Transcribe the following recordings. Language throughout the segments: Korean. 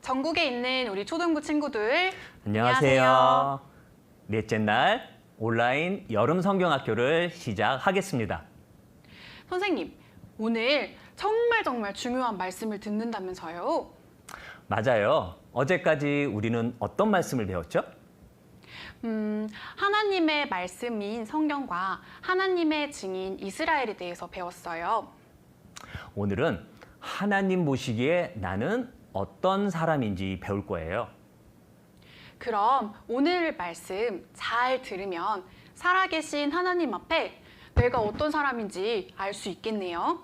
전국에 있는 우리 초등부 친구들 안녕하세요. 넷째 날 온라인 여름 성경학교를 시작하겠습니다. 선생님, 오늘 정말 중요한 말씀을 듣는다면서요? 맞아요. 어제까지 우리는 어떤 말씀을 배웠죠? 하나님의 말씀인 성경과 하나님의 증인 이스라엘에 대해서 배웠어요. 오늘은 하나님 보시기에 나는 어떤 사람인지 배울 거예요. 그럼 오늘 말씀 잘 들으면 살아계신 하나님 앞에 내가 어떤 사람인지 알 수 있겠네요.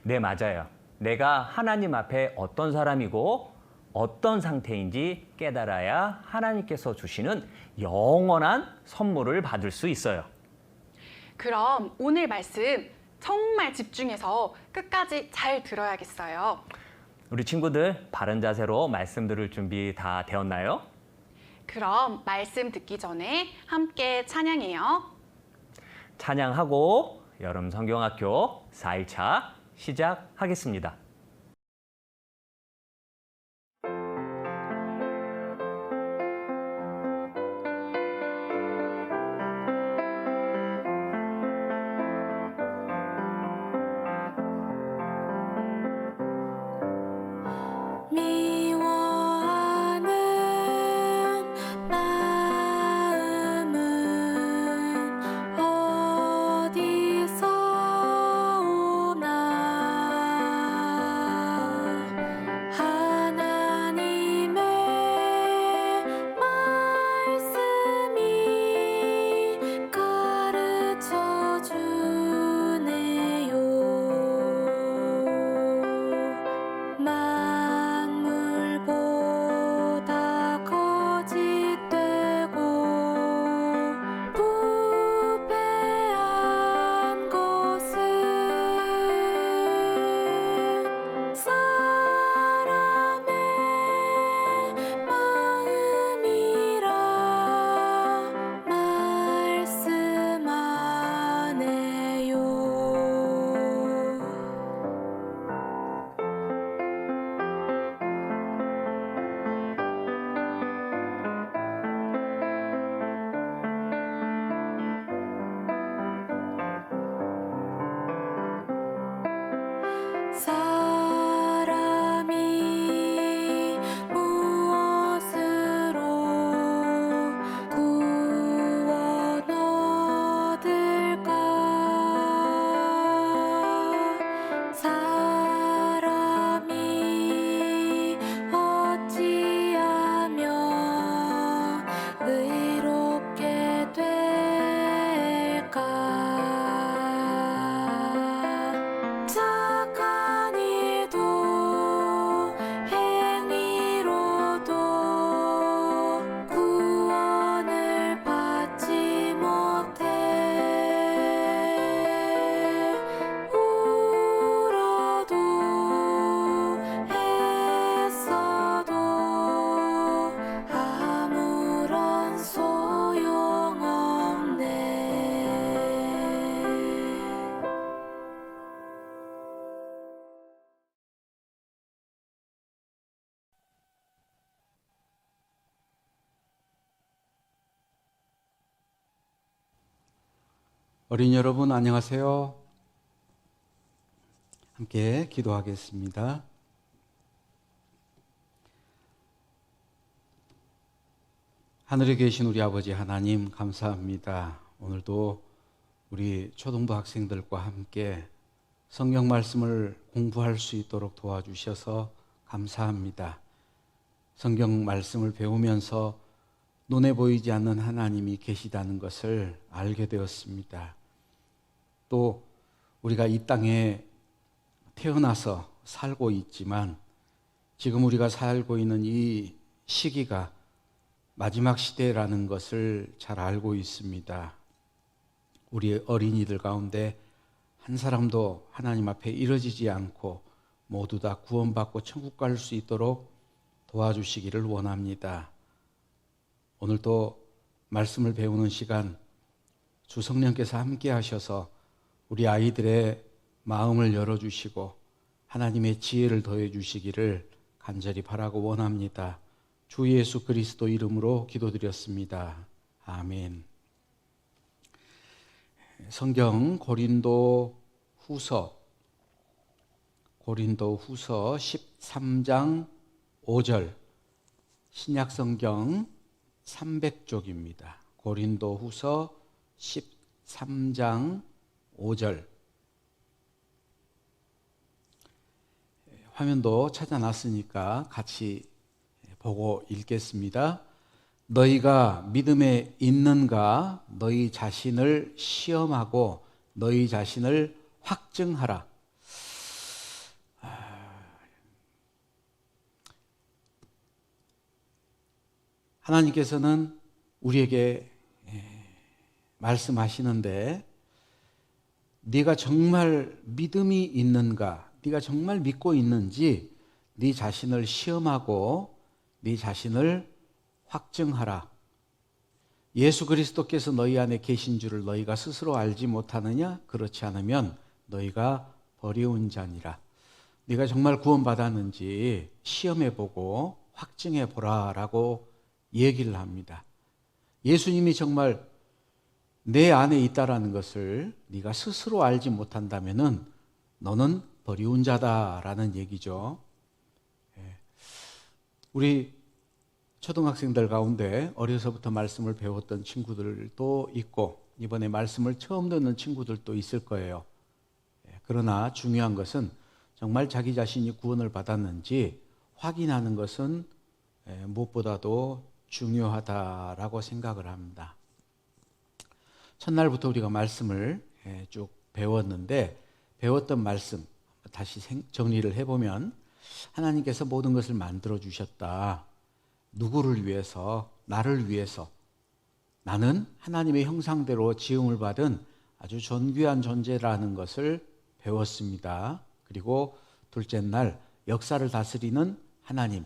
네, 맞아요. 내가 하나님 앞에 어떤 사람이고 어떤 상태인지 깨달아야 하나님께서 주시는 영원한 선물을 받을 수 있어요. 그럼 오늘 말씀 정말 집중해서 끝까지 잘 들어야겠어요. 우리 친구들 바른 자세로 말씀 들을 준비 다 되었나요? 그럼 말씀 듣기 전에 함께 찬양해요. 찬양하고 여름 성경학교 4일차 시작하겠습니다. 어린이 여러분 안녕하세요. 함께 기도하겠습니다. 하늘에 계신 우리 아버지 하나님 감사합니다. 오늘도 우리 초등부 학생들과 함께 성경 말씀을 공부할 수 있도록 도와주셔서 감사합니다. 성경 말씀을 배우면서 눈에 보이지 않는 하나님이 계시다는 것을 알게 되었습니다. 또 우리가 이 땅에 태어나서 살고 있지만 지금 우리가 살고 있는 이 시기가 마지막 시대라는 것을 잘 알고 있습니다. 우리 어린이들 가운데 한 사람도 하나님 앞에 이뤄지지 않고 모두 다 구원받고 천국 갈 수 있도록 도와주시기를 원합니다. 오늘도 말씀을 배우는 시간 주 성령께서 함께 하셔서 우리 아이들의 마음을 열어주시고 하나님의 지혜를 더해 주시기를 간절히 바라고 원합니다. 주 예수 그리스도 이름으로 기도드렸습니다. 아멘. 성경 고린도 후서 13장 5절 신약 성경 300쪽입니다. 고린도 후서 13장 5절 화면도 찾아놨으니까 같이 보고 읽겠습니다. 너희가 믿음에 있는가 너희 자신을 시험하고 너희 자신을 확증하라. 하나님께서는 우리에게 말씀하시는데 네가 정말 믿음이 있는가, 네가 정말 믿고 있는지 네 자신을 시험하고 네 자신을 확증하라. 예수 그리스도께서 너희 안에 계신 줄을 너희가 스스로 알지 못하느냐? 그렇지 않으면 너희가 버리운 자니라. 네가 정말 구원받았는지 시험해보고 확증해보라라고 얘기를 합니다. 예수님이 정말 내 안에 있다라는 것을 네가 스스로 알지 못한다면은 너는 버리운 자다라는 얘기죠. 우리 초등학생들 가운데 어려서부터 말씀을 배웠던 친구들도 있고 이번에 말씀을 처음 듣는 친구들도 있을 거예요. 그러나 중요한 것은 정말 자기 자신이 구원을 받았는지 확인하는 것은 무엇보다도 중요하다라고 생각을 합니다. 첫날부터 우리가 말씀을 쭉 배웠는데 배웠던 말씀 다시 정리를 해보면 하나님께서 모든 것을 만들어 주셨다. 누구를 위해서? 나를 위해서. 나는 하나님의 형상대로 지음을 받은 아주 존귀한 존재라는 것을 배웠습니다. 그리고 둘째 날 역사를 다스리는 하나님,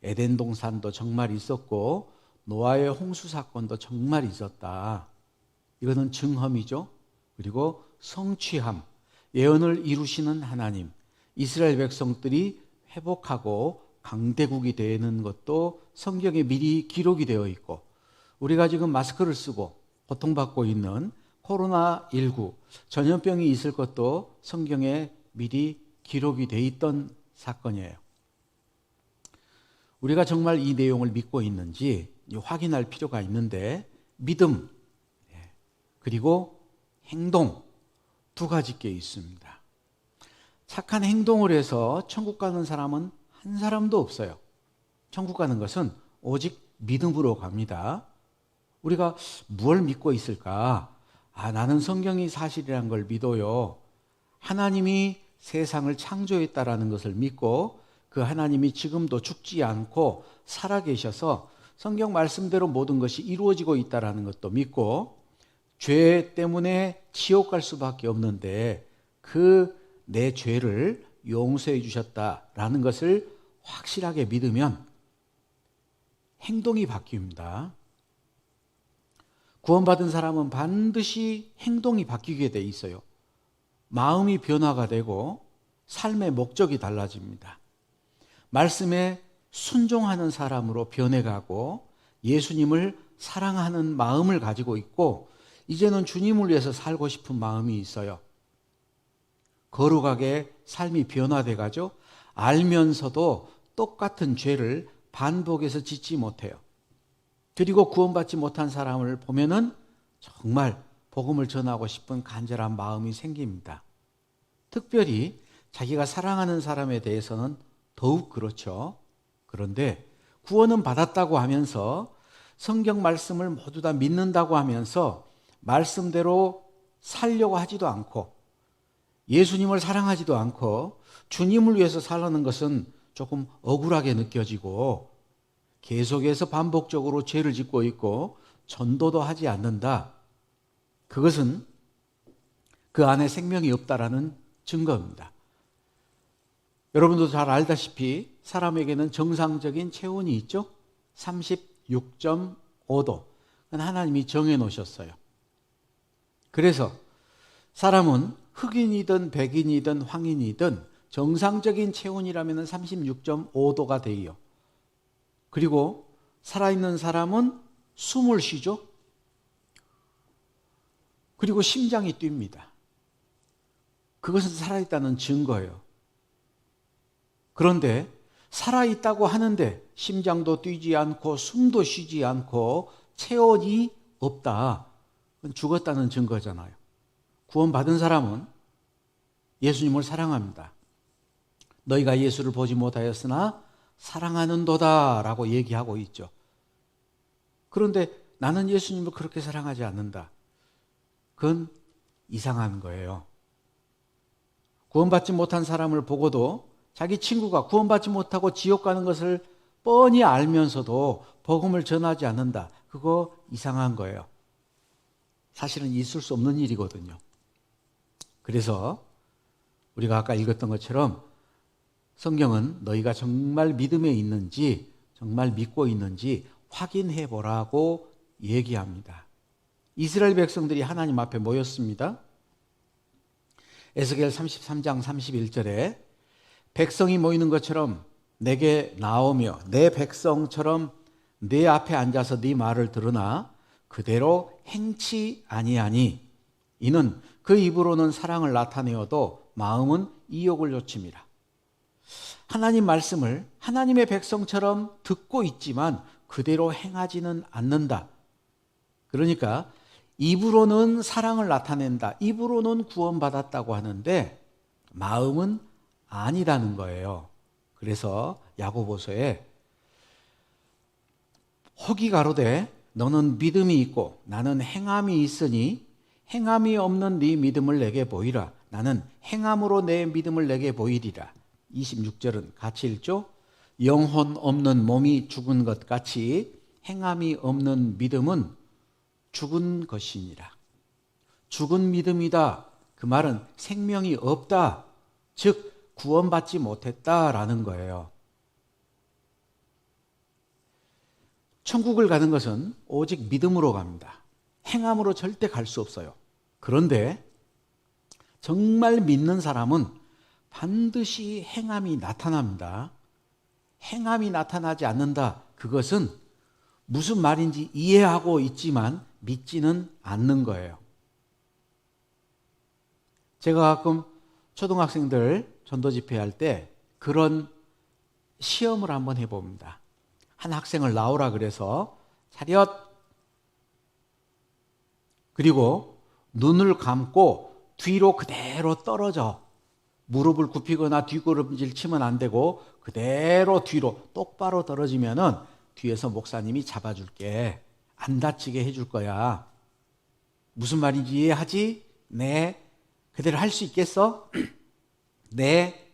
에덴 동산도 정말 있었고 노아의 홍수 사건도 정말 있었다. 이거는 증험이죠. 그리고 성취함, 예언을 이루시는 하나님, 이스라엘 백성들이 회복하고 강대국이 되는 것도 성경에 미리 기록이 되어 있고 우리가 지금 마스크를 쓰고 고통받고 있는 코로나19 전염병이 있을 것도 성경에 미리 기록이 되어 있던 사건이에요. 우리가 정말 이 내용을 믿고 있는지 확인할 필요가 있는데 믿음 그리고 행동 두 가지 게 있습니다. 착한 행동을 해서 천국 가는 사람은 한 사람도 없어요. 천국 가는 것은 오직 믿음으로 갑니다. 우리가 무엇을 믿고 있을까? 나는 성경이 사실이라는 걸 믿어요. 하나님이 세상을 창조했다라는 것을 믿고 그 하나님이 지금도 죽지 않고 살아계셔서 성경 말씀대로 모든 것이 이루어지고 있다라는 것도 믿고 죄 때문에 지옥 갈 수밖에 없는데 그 내 죄를 용서해 주셨다라는 것을 확실하게 믿으면 행동이 바뀝니다. 구원받은 사람은 반드시 행동이 바뀌게 돼 있어요. 마음이 변화가 되고 삶의 목적이 달라집니다. 말씀에 순종하는 사람으로 변해가고 예수님을 사랑하는 마음을 가지고 있고 이제는 주님을 위해서 살고 싶은 마음이 있어요. 거룩하게 삶이 변화돼가죠. 알면서도 똑같은 죄를 반복해서 짓지 못해요. 그리고 구원받지 못한 사람을 보면은 정말 복음을 전하고 싶은 간절한 마음이 생깁니다. 특별히 자기가 사랑하는 사람에 대해서는 더욱 그렇죠. 그런데 구원은 받았다고 하면서 성경 말씀을 모두 다 믿는다고 하면서 말씀대로 살려고 하지도 않고 예수님을 사랑하지도 않고 주님을 위해서 살라는 것은 조금 억울하게 느껴지고 계속해서 반복적으로 죄를 짓고 있고 전도도 하지 않는다. 그것은 그 안에 생명이 없다라는 증거입니다. 여러분도 잘 알다시피 사람에게는 정상적인 체온이 있죠. 36.5도. 그건 하나님이 정해 놓으셨어요. 그래서 사람은 흑인이든 백인이든 황인이든 정상적인 체온이라면 36.5도가 돼요. 그리고 살아있는 사람은 숨을 쉬죠. 그리고 심장이 뜁니다. 그것은 살아있다는 증거예요. 그런데 살아있다고 하는데 심장도 뛰지 않고 숨도 쉬지 않고 체온이 없다. 그건 죽었다는 증거잖아요. 구원받은 사람은 예수님을 사랑합니다. 너희가 예수를 보지 못하였으나 사랑하는도다 라고 얘기하고 있죠. 그런데 나는 예수님을 그렇게 사랑하지 않는다. 그건 이상한 거예요. 구원받지 못한 사람을 보고도 자기 친구가 구원받지 못하고 지옥 가는 것을 뻔히 알면서도 복음을 전하지 않는다. 그거 이상한 거예요. 사실은 있을 수 없는 일이거든요. 그래서 우리가 아까 읽었던 것처럼 성경은 너희가 정말 믿음에 있는지, 정말 믿고 있는지 확인해 보라고 얘기합니다. 이스라엘 백성들이 하나님 앞에 모였습니다. 에스겔 33장 31절에 백성이 모이는 것처럼 내게 나오며 내 백성처럼 내 앞에 앉아서 네 말을 들으나 그대로 행치 아니하니 이는 그 입으로는 사랑을 나타내어도 마음은 이욕을 좇음이라. 하나님 말씀을 하나님의 백성처럼 듣고 있지만 그대로 행하지는 않는다. 그러니까 입으로는 사랑을 나타낸다. 입으로는 구원받았다고 하는데 마음은 아니라는 거예요. 그래서 야고보서에 혹이 가로되 너는 믿음이 있고 나는 행함이 있으니 행함이 없는 네 믿음을 내게 보이라. 나는 행함으로 내 믿음을 내게 보이리라. 26절은 같이 읽죠. 영혼 없는 몸이 죽은 것 같이 행함이 없는 믿음은 죽은 것이니라. 죽은 믿음이다. 그 말은 생명이 없다. 즉 구원받지 못했다라는 거예요. 천국을 가는 것은 오직 믿음으로 갑니다. 행함으로 절대 갈 수 없어요. 그런데 정말 믿는 사람은 반드시 행함이 나타납니다. 행함이 나타나지 않는다. 그것은 무슨 말인지 이해하고 있지만 믿지는 않는 거예요. 제가 가끔 초등학생들 전도 집회할 때 그런 시험을 한번 해봅니다. 한 학생을 나오라 그래서 차렷, 그리고 눈을 감고 뒤로 그대로 떨어져. 무릎을 굽히거나 뒷걸음질 치면 안 되고 그대로 뒤로 똑바로 떨어지면은 뒤에서 목사님이 잡아줄게. 안 다치게 해줄 거야. 무슨 말인지 이해하지? 네. 그대로 할 수 있겠어? 네.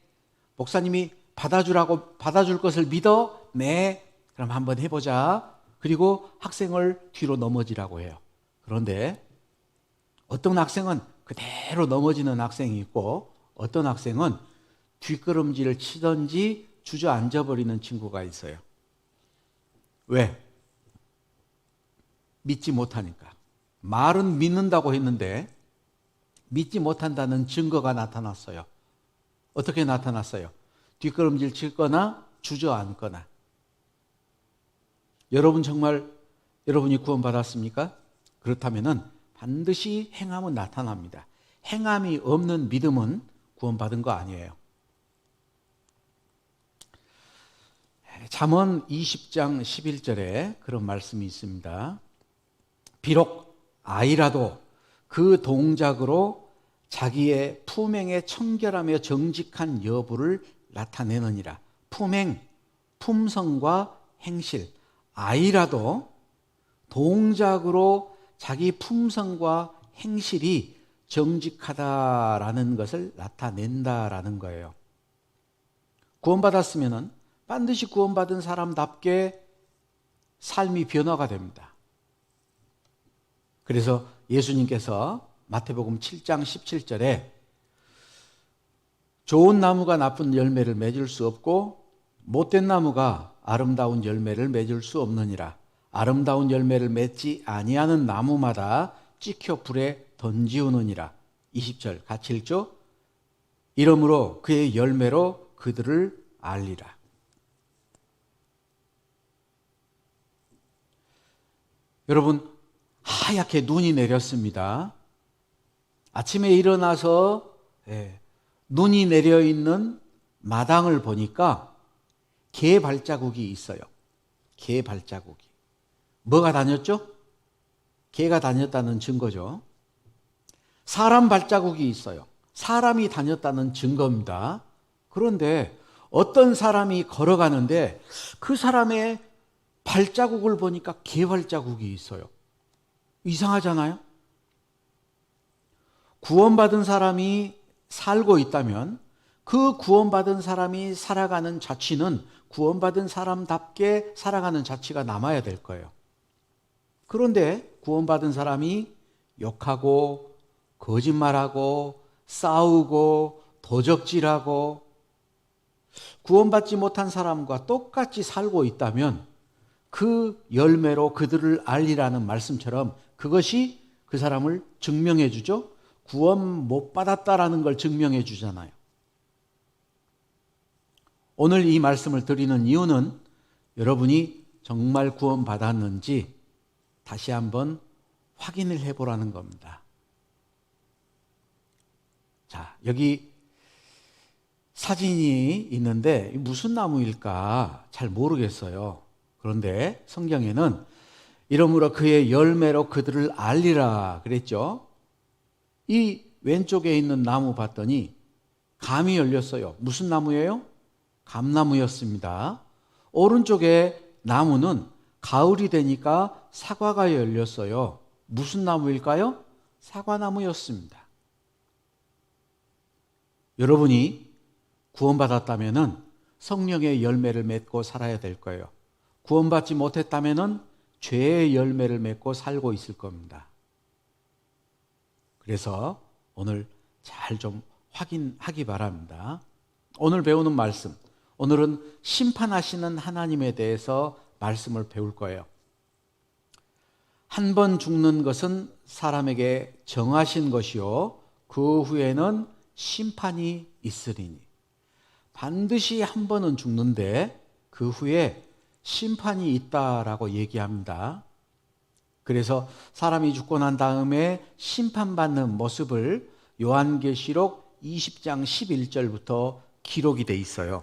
목사님이 받아줄 것을 믿어? 네. 그럼 한번 해보자. 그리고 학생을 뒤로 넘어지라고 해요. 그런데 어떤 학생은 그대로 넘어지는 학생이 있고 어떤 학생은 뒷걸음질을 치든지 주저앉아버리는 친구가 있어요. 왜? 믿지 못하니까. 말은 믿는다고 했는데 믿지 못한다는 증거가 나타났어요. 어떻게 나타났어요? 뒷걸음질 칠거나 주저앉거나. 여러분 정말 여러분이 구원받았습니까? 그렇다면 반드시 행함은 나타납니다. 행함이 없는 믿음은 구원받은 거 아니에요. 잠언 20장 11절에 그런 말씀이 있습니다. 비록 아이라도 그 동작으로 자기의 품행의 청결하며 정직한 여부를 나타내느니라. 품행, 품성과 행실. 아이라도 동작으로 자기 품성과 행실이 정직하다라는 것을 나타낸다라는 거예요. 구원받았으면 반드시 구원받은 사람답게 삶이 변화가 됩니다. 그래서 예수님께서 마태복음 7장 17절에 좋은 나무가 나쁜 열매를 맺을 수 없고 못된 나무가 아름다운 열매를 맺을 수 없느니라. 아름다운 열매를 맺지 아니하는 나무마다 찍혀 불에 던지우느니라. 20절 같이 읽죠? 이러므로 그의 열매로 그들을 알리라. 여러분, 하얗게 눈이 내렸습니다. 아침에 일어나서 눈이 내려 있는 마당을 보니까 개 발자국이 있어요. 개 발자국이. 뭐가 다녔죠? 개가 다녔다는 증거죠. 사람 발자국이 있어요. 사람이 다녔다는 증거입니다. 그런데 어떤 사람이 걸어가는데 그 사람의 발자국을 보니까 개 발자국이 있어요. 이상하잖아요? 구원받은 사람이 살고 있다면 그 구원받은 사람이 살아가는 자취는 구원받은 사람답게 살아가는 자취가 남아야 될 거예요. 그런데 구원받은 사람이 욕하고 거짓말하고 싸우고 도적질하고 구원받지 못한 사람과 똑같이 살고 있다면 그 열매로 그들을 알리라는 말씀처럼 그것이 그 사람을 증명해 주죠. 구원 못 받았다라는 걸 증명해 주잖아요. 오늘 이 말씀을 드리는 이유는 여러분이 정말 구원 받았는지 다시 한번 확인을 해보라는 겁니다. 자, 여기 사진이 있는데 무슨 나무일까 잘 모르겠어요. 그런데 성경에는 이러므로 그의 열매로 그들을 알리라 그랬죠. 이 왼쪽에 있는 나무 봤더니 감이 열렸어요. 무슨 나무예요? 감나무였습니다. 오른쪽에 나무는 가을이 되니까 사과가 열렸어요. 무슨 나무일까요? 사과나무였습니다. 여러분이 구원받았다면 성령의 열매를 맺고 살아야 될 거예요. 구원받지 못했다면 죄의 열매를 맺고 살고 있을 겁니다. 그래서 오늘 잘 좀 확인하기 바랍니다. 오늘 배우는 말씀, 오늘은 심판하시는 하나님에 대해서 말씀을 배울 거예요. 한 번 죽는 것은 사람에게 정하신 것이요 그 후에는 심판이 있으리니. 반드시 한 번은 죽는데 그 후에 심판이 있다라고 얘기합니다. 그래서 사람이 죽고 난 다음에 심판받는 모습을 요한계시록 20장 11절부터 기록이 돼 있어요.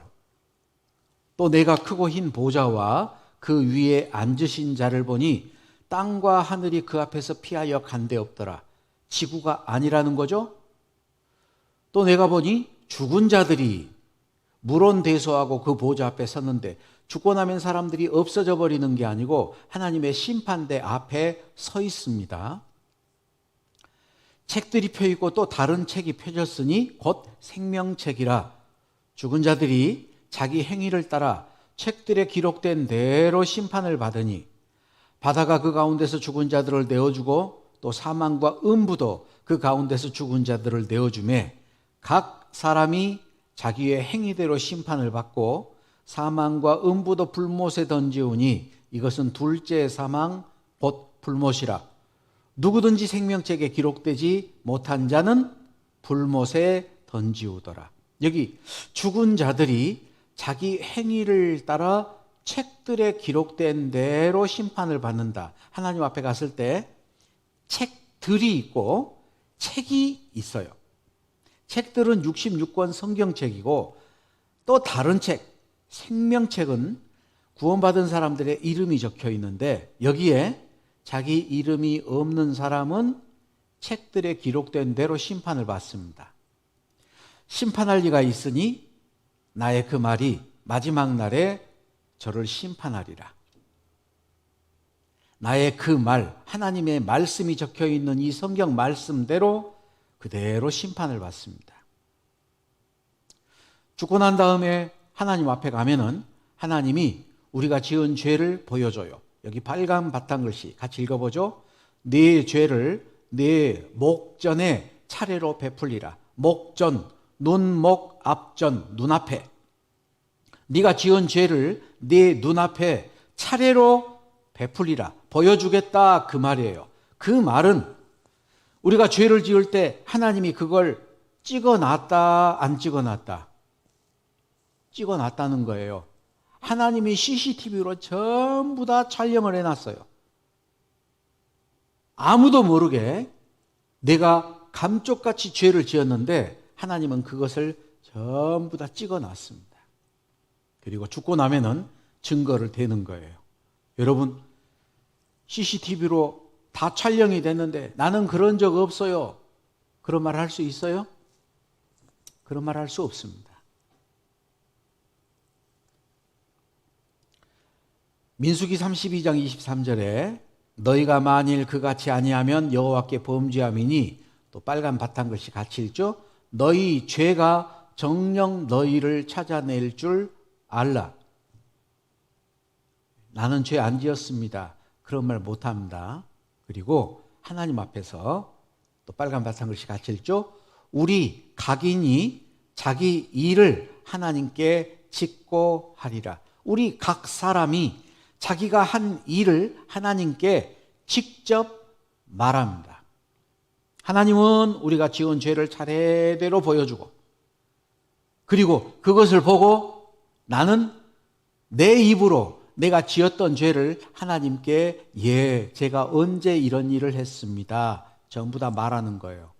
또 내가 크고 흰 보좌와 그 위에 앉으신 자를 보니 땅과 하늘이 그 앞에서 피하여 간데 없더라. 지구가 아니라는 거죠. 또 내가 보니 죽은 자들이 물온대소하고 그 보좌 앞에 섰는데 죽고 나면 사람들이 없어져 버리는 게 아니고 하나님의 심판대 앞에 서 있습니다. 책들이 펴있고 또 다른 책이 펴졌으니 곧 생명책이라. 죽은 자들이 자기 행위를 따라 책들에 기록된 대로 심판을 받으니 바다가 그 가운데서 죽은 자들을 내어주고 또 사망과 음부도 그 가운데서 죽은 자들을 내어주매 각 사람이 자기의 행위대로 심판을 받고 사망과 음부도 불못에 던지우니 이것은 둘째 사망 곧 불못이라. 누구든지 생명책에 기록되지 못한 자는 불못에 던지우더라. 여기 죽은 자들이 자기 행위를 따라 책들에 기록된 대로 심판을 받는다. 하나님 앞에 갔을 때 책들이 있고 책이 있어요. 책들은 66권 성경책이고 또 다른 책, 생명책은 구원받은 사람들의 이름이 적혀 있는데 여기에 자기 이름이 없는 사람은 책들에 기록된 대로 심판을 받습니다. 심판할 리가 있으니 나의 그 말이 마지막 날에 저를 심판하리라. 나의 그 말, 하나님의 말씀이 적혀 있는 이 성경 말씀대로 그대로 심판을 받습니다. 죽고 난 다음에 하나님 앞에 가면은 하나님이 우리가 지은 죄를 보여줘요. 여기 빨간 바탕글씨 같이 읽어보죠. 네 죄를 네 목전에 차례로 베풀리라. 목전, 눈, 목, 앞전, 눈앞에. 네가 지은 죄를 네 눈앞에 차례로 베풀리라. 보여주겠다 그 말이에요. 그 말은 우리가 죄를 지을 때 하나님이 그걸 찍어놨다, 안 찍어놨다? 찍어놨다는 거예요. 하나님이 CCTV로 전부 다 촬영을 해놨어요. 아무도 모르게 내가 감쪽같이 죄를 지었는데 하나님은 그것을 전부 다 찍어놨습니다. 그리고 죽고 나면은 증거를 대는 거예요. 여러분, CCTV로 다 촬영이 됐는데 나는 그런 적 없어요. 그런 말 할 수 있어요? 그런 말 할 수 없습니다. 민수기 32장 23절에 너희가 만일 그같이 아니하면 여호와께 범죄함이니, 또 빨간 바탕글씨 같이 읽죠. 너희 죄가 정녕 너희를 찾아낼 줄 알라. 나는 죄 안 지었습니다. 그런 말 못합니다. 그리고 하나님 앞에서 또 빨간 바탕글씨 같이 읽죠. 우리 각인이 자기 일을 하나님께 짓고 하리라. 우리 각 사람이 자기가 한 일을 하나님께 직접 말합니다. 하나님은 우리가 지은 죄를 차례대로 보여주고, 그리고 그것을 보고 나는 내 입으로 내가 지었던 죄를 하나님께 제가 언제 이런 일을 했습니다. 전부 다 말하는 거예요.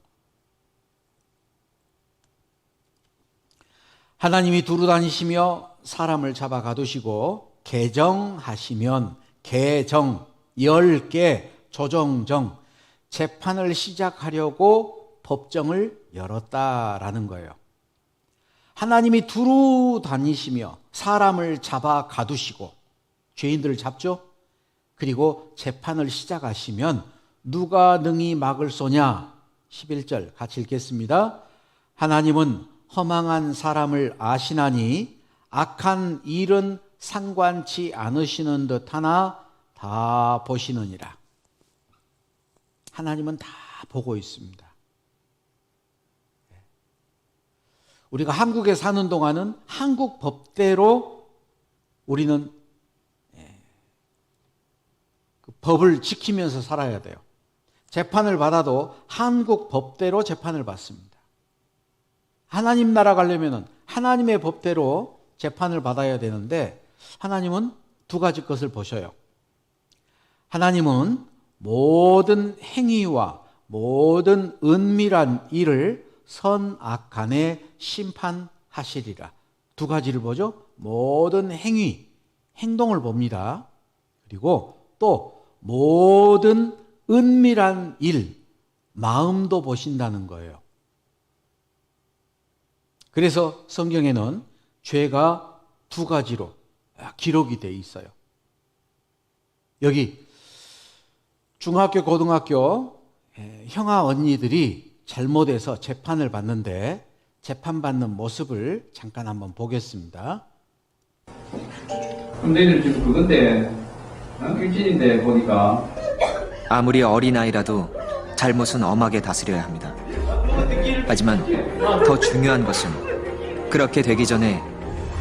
하나님이 두루 다니시며 사람을 잡아 가두시고 개정하시면 개정, 10개, 조정정, 재판을 시작하려고 법정을 열었다라는 거예요. 하나님이 두루 다니시며 사람을 잡아 가두시고, 죄인들을 잡죠? 그리고 재판을 시작하시면 누가 능히 막을 소냐? 11절 같이 읽겠습니다. 하나님은 허망한 사람을 아시나니 악한 일은 상관치 않으시는 듯 하나 다 보시느니라. 하나님은 다 보고 있습니다. 우리가 한국에 사는 동안은 한국 법대로 우리는 그 법을 지키면서 살아야 돼요. 재판을 받아도 한국 법대로 재판을 받습니다. 하나님 나라 가려면 하나님의 법대로 재판을 받아야 되는데, 하나님은 두 가지 것을 보셔요. 하나님은 모든 행위와 모든 은밀한 일을 선악간에 심판하시리라. 두 가지를 보죠. 모든 행위, 행동을 봅니다. 그리고 또 모든 은밀한 일, 마음도 보신다는 거예요. 그래서 성경에는 죄가 두 가지로 기록이 돼 있어요. 여기 중학교, 고등학교 형아 언니들이 잘못해서 재판을 받는데 재판받는 모습을 잠깐 한번 보겠습니다. 너희들 지금 그건데 일진인데 보니까 아무리 어린아이라도 잘못은 엄하게 다스려야 합니다. 하지만 더 중요한 것은 그렇게 되기 전에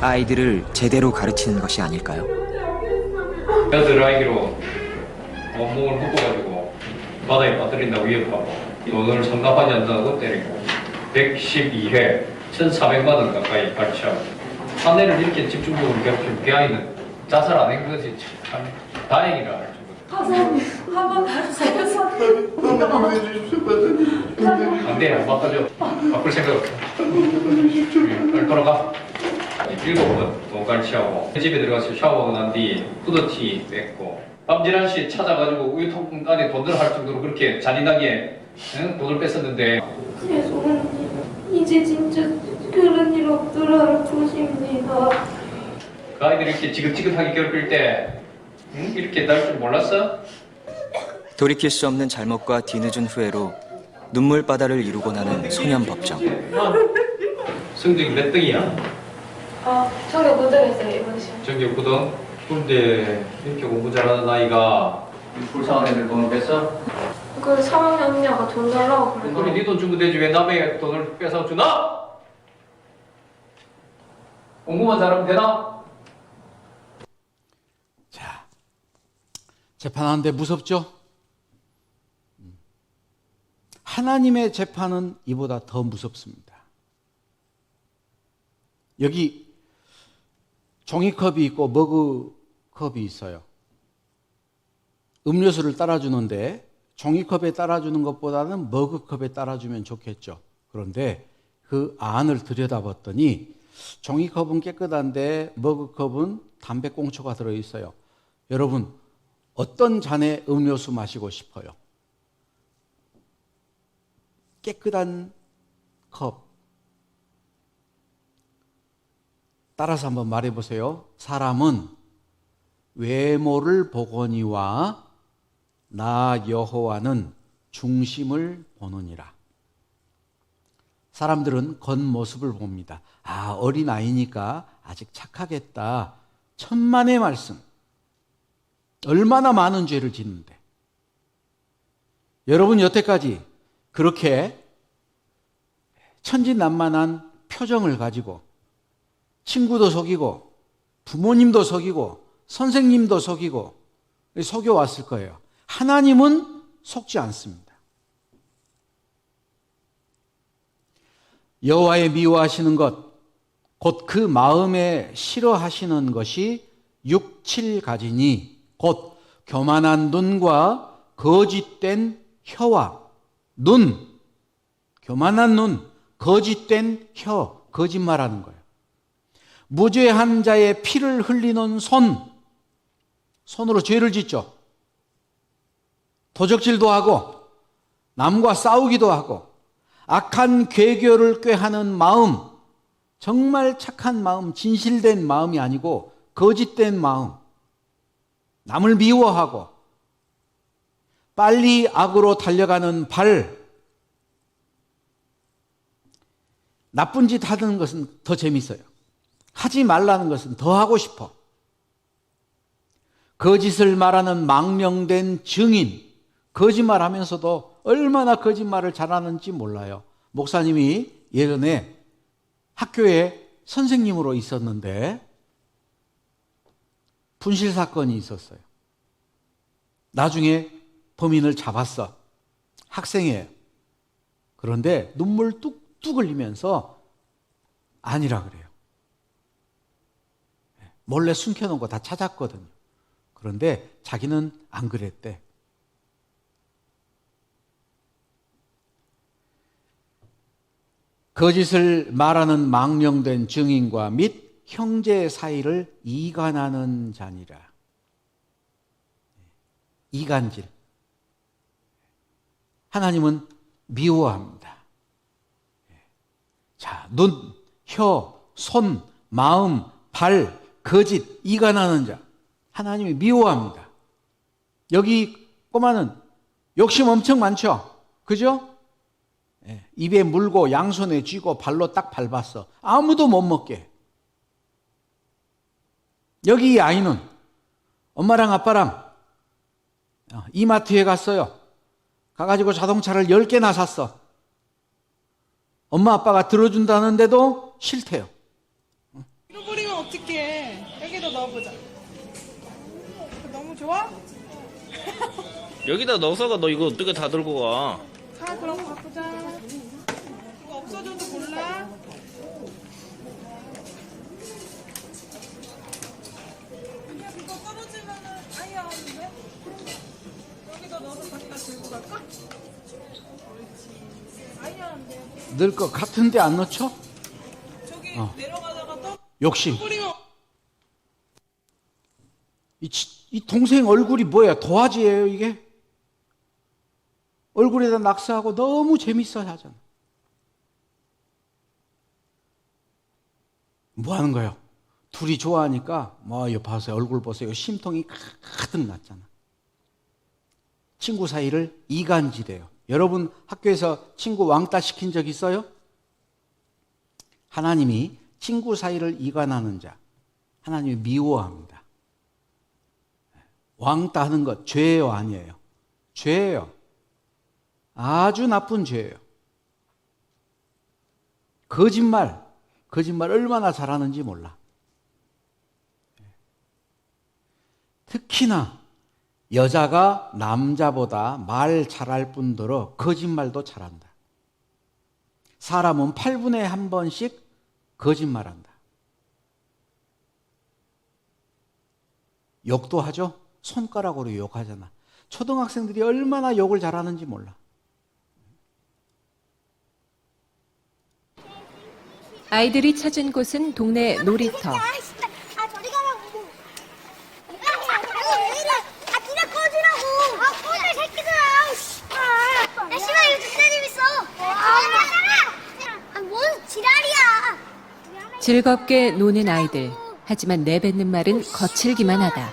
아이들을 제대로 가르치는 것이 아닐까요? 여덟 아이기로 온몸을 묶어가지고 바다에 빠뜨린다고 위협하고 돈을 상납하지 않는다고 때리고 112회 1,400만 원 가까이 가르치하고 사내를 이렇게 집중적으로 괴롭히면 그 아이는 자살 안 한 것이 참 다행이라. 사장님, 한번 봐주세요. 안 돼, 안 바꿔줘. 바꿀 생각 없어. 빨리 돌아가. 7번 돈 가르치하고 집에 들어가서 샤워하고 난 뒤 후드티 뺏고 밤11 시 찾아가지고 우유통 안에 돈 들어갈 정도로 그렇게 잔인하게 돈을 뺐었는데, 죄송합니다. 이제 진짜 그런 일 없도록 조심입니다. 그 아이들 이렇게 지긋지긋하게 괴롭힐 때 이렇게 날 줄 몰랐어? 돌이킬 수 없는 잘못과 뒤늦은 후회로 눈물바다를 이루고 나는 소년법정. 성적이 몇 등이야? 전교 9등했어요, 이번 시험. 전교 9등? 근데 이렇게 공부 잘하는 아이가 불쌍한 애들 돈을 뺐어? 그 3학년 언니가 돈 달라고 그럼 그러더라고요. 네 돈 주면 되지 왜 남의 돈을 뺏어 주나? 공부만 잘하면 되나? 자, 재판하는데 무섭죠? 하나님의 재판은 이보다 더 무섭습니다. 여기 종이컵이 있고 머그컵이 있어요. 음료수를 따라주는데 종이컵에 따라주는 것보다는 머그컵에 따라주면 좋겠죠. 그런데 그 안을 들여다봤더니 종이컵은 깨끗한데 머그컵은 담배꽁초가 들어있어요. 여러분, 어떤 잔의 음료수 마시고 싶어요? 깨끗한 컵. 따라서 한번 말해보세요. 사람은 외모를 보거니와 나 여호와는 중심을 보느니라. 사람들은 겉모습을 봅니다. 아, 어린아이니까 아직 착하겠다. 천만의 말씀. 얼마나 많은 죄를 짓는데. 여러분 여태까지 그렇게 천진난만한 표정을 가지고 친구도 속이고 부모님도 속이고 선생님도 속이고 속여왔을 거예요. 하나님은 속지 않습니다. 여호와의 미워하시는 것, 곧 그 마음에 싫어하시는 것이 6, 7가지니 곧 교만한 눈과 거짓된 혀와 눈, 교만한 눈, 거짓된 혀, 거짓말하는 거예요. 무죄한 자의 피를 흘리는 손으로 죄를 짓죠. 도적질도 하고 남과 싸우기도 하고 악한 괴교를 꾀하는 마음, 정말 착한 마음, 진실된 마음이 아니고 거짓된 마음, 남을 미워하고 빨리 악으로 달려가는 발, 나쁜 짓 하는 것은 더 재밌어요. 하지 말라는 것은 더 하고 싶어. 거짓을 말하는 망령된 증인, 거짓말하면서도 얼마나 거짓말을 잘하는지 몰라요. 목사님이 예전에 학교에 선생님으로 있었는데 분실 사건이 있었어요. 나중에 범인을 잡았어. 학생이에요. 그런데 눈물 뚝뚝 흘리면서 아니라 그래요. 몰래 숨겨놓은 거 다 찾았거든요. 그런데 자기는 안 그랬대. 거짓을 말하는 망령된 증인과 및 형제 사이를 이간하는 자니라. 이간질. 하나님은 미워합니다. 자, 눈, 혀, 손, 마음, 발, 거짓, 이간하는 자. 하나님이 미워합니다. 여기 꼬마는 욕심 엄청 많죠? 그죠? 입에 물고 양손에 쥐고 발로 딱 밟았어. 아무도 못 먹게. 여기 이 아이는 엄마랑 아빠랑 이마트에 갔어요. 가가지고 자동차를 10개나 샀어. 엄마 아빠가 들어준다는데도 싫대요. 잃어버리면 어떡해. 여기다 넣어보자. 너무 좋아? 여기다 넣어서가 너 이거 어떻게 다 들고 가? 자, 그럼 바꾸자. 이거 없어져도 몰라? 그냥 이거 떨어지면은 아예 안 돼? 여기다 넣어서 자기가 들고 갈까? 옳지. 아예 안 돼. 넣을 것 같은데 안 넣죠? 저기 내려가다가 또 욕심. 뿌리면 이 동생 얼굴이 뭐야? 도화지예요 이게? 얼굴에다 낙서하고 너무 재밌어 하잖아. 뭐 하는 거예요? 둘이 좋아하니까 뭐 여기 봐세요. 얼굴 보세요. 심통이 가득 났잖아. 친구 사이를 이간질해요. 여러분 학교에서 친구 왕따 시킨 적 있어요? 하나님이 친구 사이를 이간하는 자, 하나님이 미워합니다. 왕따 하는 것 죄예요, 아니에요? 죄예요. 아주 나쁜 죄예요. 거짓말 얼마나 잘하는지 몰라. 특히나 여자가 남자보다 말 잘할 뿐더러 거짓말도 잘한다. 사람은 8분에 한 번씩 거짓말한다. 욕도 하죠. 손가락으로 욕하잖아. 초등학생들이 얼마나 욕을 잘하는지 몰라. 아이들이 찾은 곳은 동네 놀이터. 저리 가라고. 왜 이래? 니네 꺼지라고. 꺼져, 새끼들아. 야, 씨발, 이거 진짜 재밌어. 뭔 지랄이야. 즐겁게 노는 아이들. 하지만 내뱉는 말은 거칠기만 하다.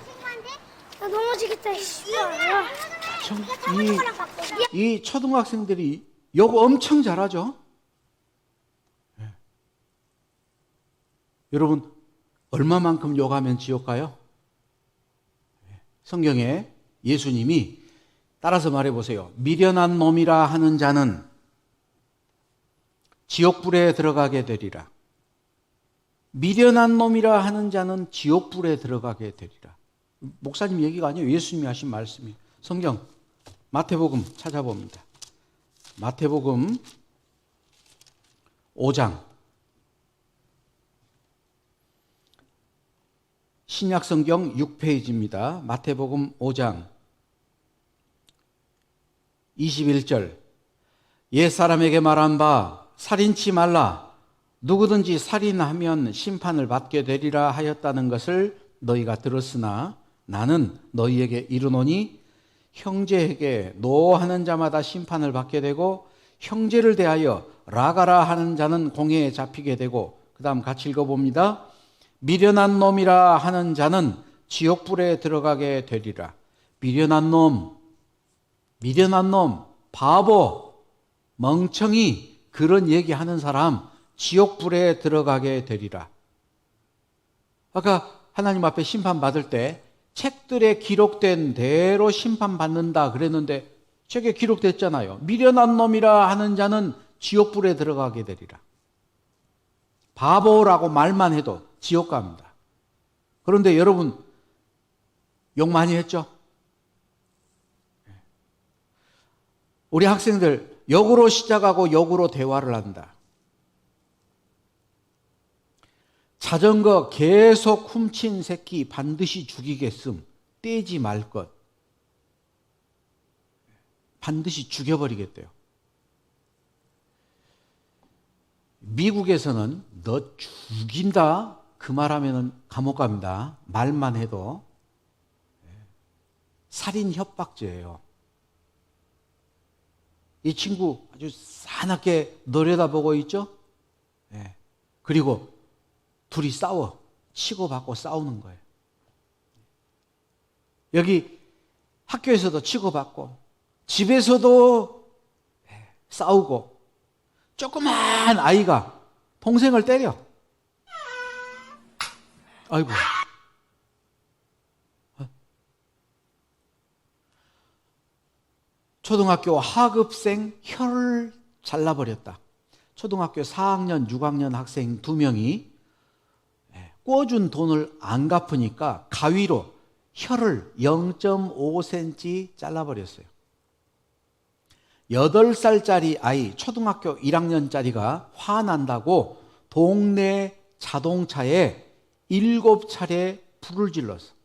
나 넘어지겠다, 씨발. 이 초등학생들이 욕 엄청 잘하죠. 네. 여러분, 얼마만큼 욕하면 지옥 가요? 성경에 예수님이 따라서 말해보세요. 미련한 놈이라 하는 자는 지옥불에 들어가게 되리라. 미련한 놈이라 하는 자는 지옥불에 들어가게 되리라. 목사님 얘기가 아니에요. 예수님이 하신 말씀이에요. 성경 마태복음 찾아봅니다. 마태복음 5장. 신약성경 6페이지입니다. 마태복음 5장 21절. 옛사람에게 말한 바 살인치 말라. 누구든지 살인하면 심판을 받게 되리라 하였다는 것을 너희가 들었으나 나는 너희에게 이르노니 형제에게 노하는 자마다 심판을 받게 되고 형제를 대하여 라가라 하는 자는 공회에 잡히게 되고, 그 다음 같이 읽어봅니다. 미련한 놈이라 하는 자는 지옥불에 들어가게 되리라. 미련한 놈, 바보, 멍청이, 그런 얘기하는 사람 지옥불에 들어가게 되리라. 아까 하나님 앞에 심판받을 때 책들에 기록된 대로 심판받는다 그랬는데 책에 기록됐잖아요. 미련한 놈이라 하는 자는 지옥불에 들어가게 되리라. 바보라고 말만 해도 지옥 갑니다. 그런데 여러분 욕 많이 했죠? 우리 학생들 욕으로 시작하고 욕으로 대화를 한다. 자전거 계속 훔친 새끼 반드시 죽이겠음. 떼지 말 것. 반드시 죽여버리겠대요. 미국에서는 너 죽인다 그 말하면 감옥 갑니다. 말만 해도. 살인 협박죄예요. 이 친구 아주 사납게 노려다보고 있죠? 네. 그리고 둘이 싸워. 치고받고 싸우는 거예요. 여기 학교에서도 치고받고 집에서도 싸우고, 조그만 아이가 동생을 때려. 아이고. 초등학교 하급생 혀를 잘라버렸다. 초등학교 4학년, 6학년 학생 2명이 꿔준 돈을 안 갚으니까 가위로 혀를 0.5cm 잘라버렸어요. 8살짜리 아이, 초등학교 1학년짜리가 화난다고 동네 자동차에 7차례 불을 질렀어.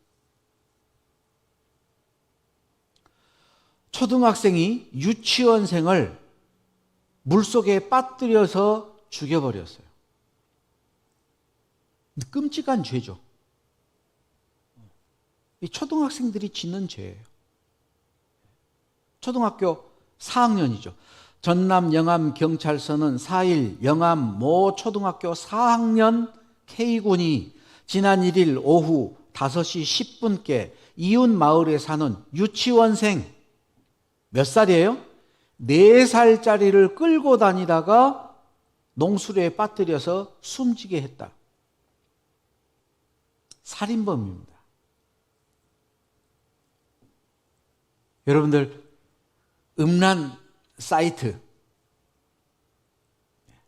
초등학생이 유치원생을 물속에 빠뜨려서 죽여버렸어요. 끔찍한 죄죠. 이 초등학생들이 짓는 죄예요. 초등학교 4학년이죠. 전남 영암 경찰서는 4일 영암 모 초등학교 4학년 K군이 지난 1일 오후 5시 10분께 이웃 마을에 사는 유치원생 몇 살이에요? 4살짜리를 끌고 다니다가 농수로에 빠뜨려서 숨지게 했다. 살인범입니다. 여러분들, 음란 사이트,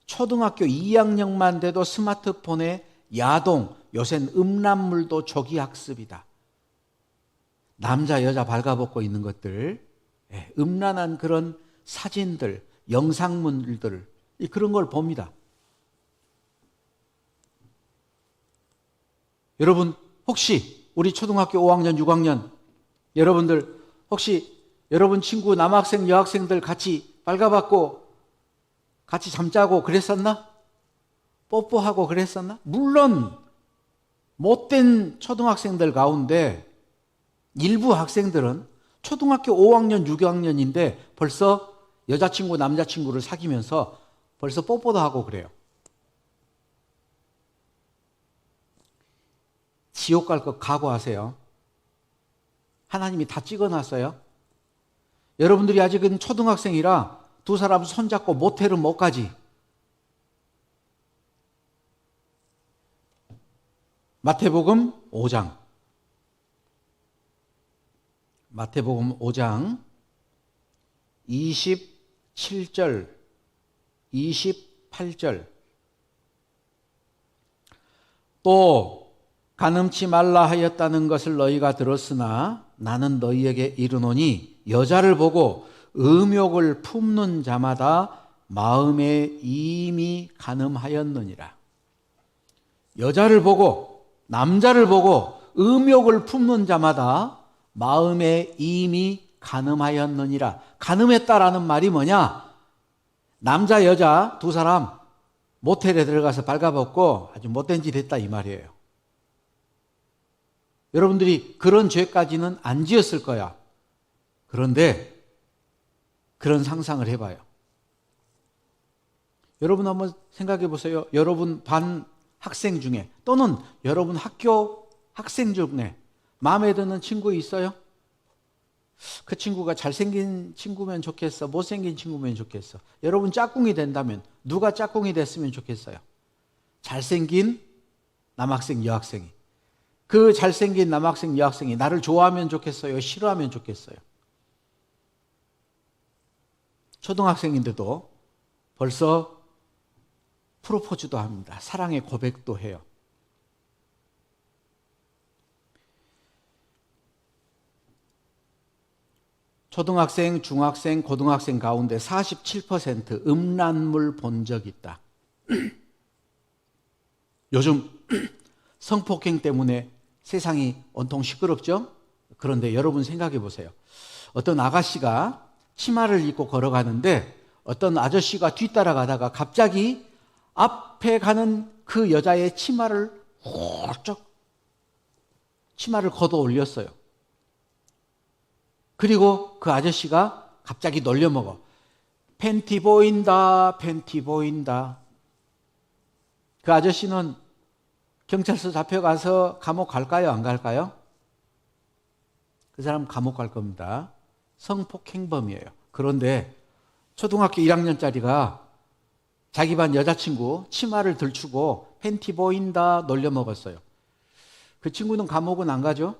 초등학교 2학년만 돼도 스마트폰에 야동, 요새는 음란물도 조기학습이다. 남자 여자 발가벗고 있는 것들, 음란한 그런 사진들, 영상물들, 그런 걸 봅니다. 여러분, 혹시 우리 초등학교 5학년, 6학년 여러분들 혹시 여러분 친구 남학생, 여학생들 같이 빨가벗고 같이 잠자고 그랬었나? 뽀뽀하고 그랬었나? 물론 못된 초등학생들 가운데 일부 학생들은 초등학교 5학년, 6학년인데 벌써 여자친구, 남자친구를 사귀면서 벌써 뽀뽀도 하고 그래요. 지옥 갈 것 각오하세요. 하나님이 다 찍어놨어요. 여러분들이 아직은 초등학생이라 두 사람 손잡고 모텔은 못 가지. 마태복음 5장. 마태복음 5장 27절, 28절. 또 간음치 말라 하였다는 것을 너희가 들었으나 나는 너희에게 이르노니 여자를 보고 음욕을 품는 자마다 마음에 이미 간음하였느니라. 여자를 보고 남자를 보고 음욕을 품는 자마다 마음에 이미 간음하였느니라. 간음했다라는 말이 뭐냐? 남자 여자 두 사람 모텔에 들어가서 발가벗고 아주 못된 짓 했다 이 말이에요. 여러분들이 그런 죄까지는 안 지었을 거야. 그런데 그런 상상을 해봐요. 여러분 한번 생각해 보세요. 여러분 반 학생 중에 또는 여러분 학교 학생 중에 마음에 드는 친구 있어요? 그 친구가 잘생긴 친구면 좋겠어? 못생긴 친구면 좋겠어? 여러분 짝꿍이 된다면 누가 짝꿍이 됐으면 좋겠어요? 잘생긴 남학생, 여학생이. 그 잘생긴 남학생, 여학생이 나를 좋아하면 좋겠어요? 싫어하면 좋겠어요? 초등학생인데도 벌써 프로포즈도 합니다. 사랑의 고백도 해요. 초등학생, 중학생, 고등학생 가운데 47% 음란물 본 적 있다. 요즘 성폭행 때문에 세상이 온통 시끄럽죠? 그런데 여러분 생각해 보세요. 어떤 아가씨가 치마를 입고 걸어가는데 어떤 아저씨가 뒤따라가다가 갑자기 앞에 가는 그 여자의 치마를 훌쩍 치마를 걷어 올렸어요. 그리고 그 아저씨가 갑자기 놀려먹어. 팬티 보인다, 팬티 보인다. 그 아저씨는 경찰서 잡혀가서 감옥 갈까요? 안 갈까요? 그 사람 감옥 갈 겁니다. 성폭행범이에요. 그런데 초등학교 1학년짜리가 자기 반 여자친구 치마를 들추고 팬티 보인다 놀려먹었어요. 그 친구는 감옥은 안 가죠?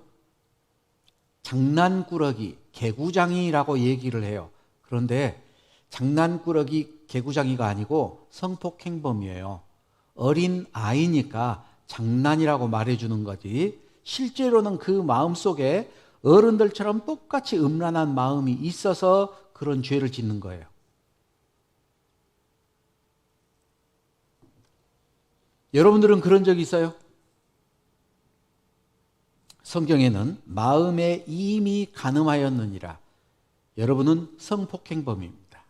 장난꾸러기, 개구장이라고 얘기를 해요. 그런데 장난꾸러기, 개구장이가 아니고 성폭행범이에요. 어린 아이니까 장난이라고 말해주는 거지 실제로는 그 마음속에 어른들처럼 똑같이 음란한 마음이 있어서 그런 죄를 짓는 거예요. 여러분들은 그런 적 있어요? 성경에는 마음에 이미 간음하였느니라. 여러분은 성폭행범입니다.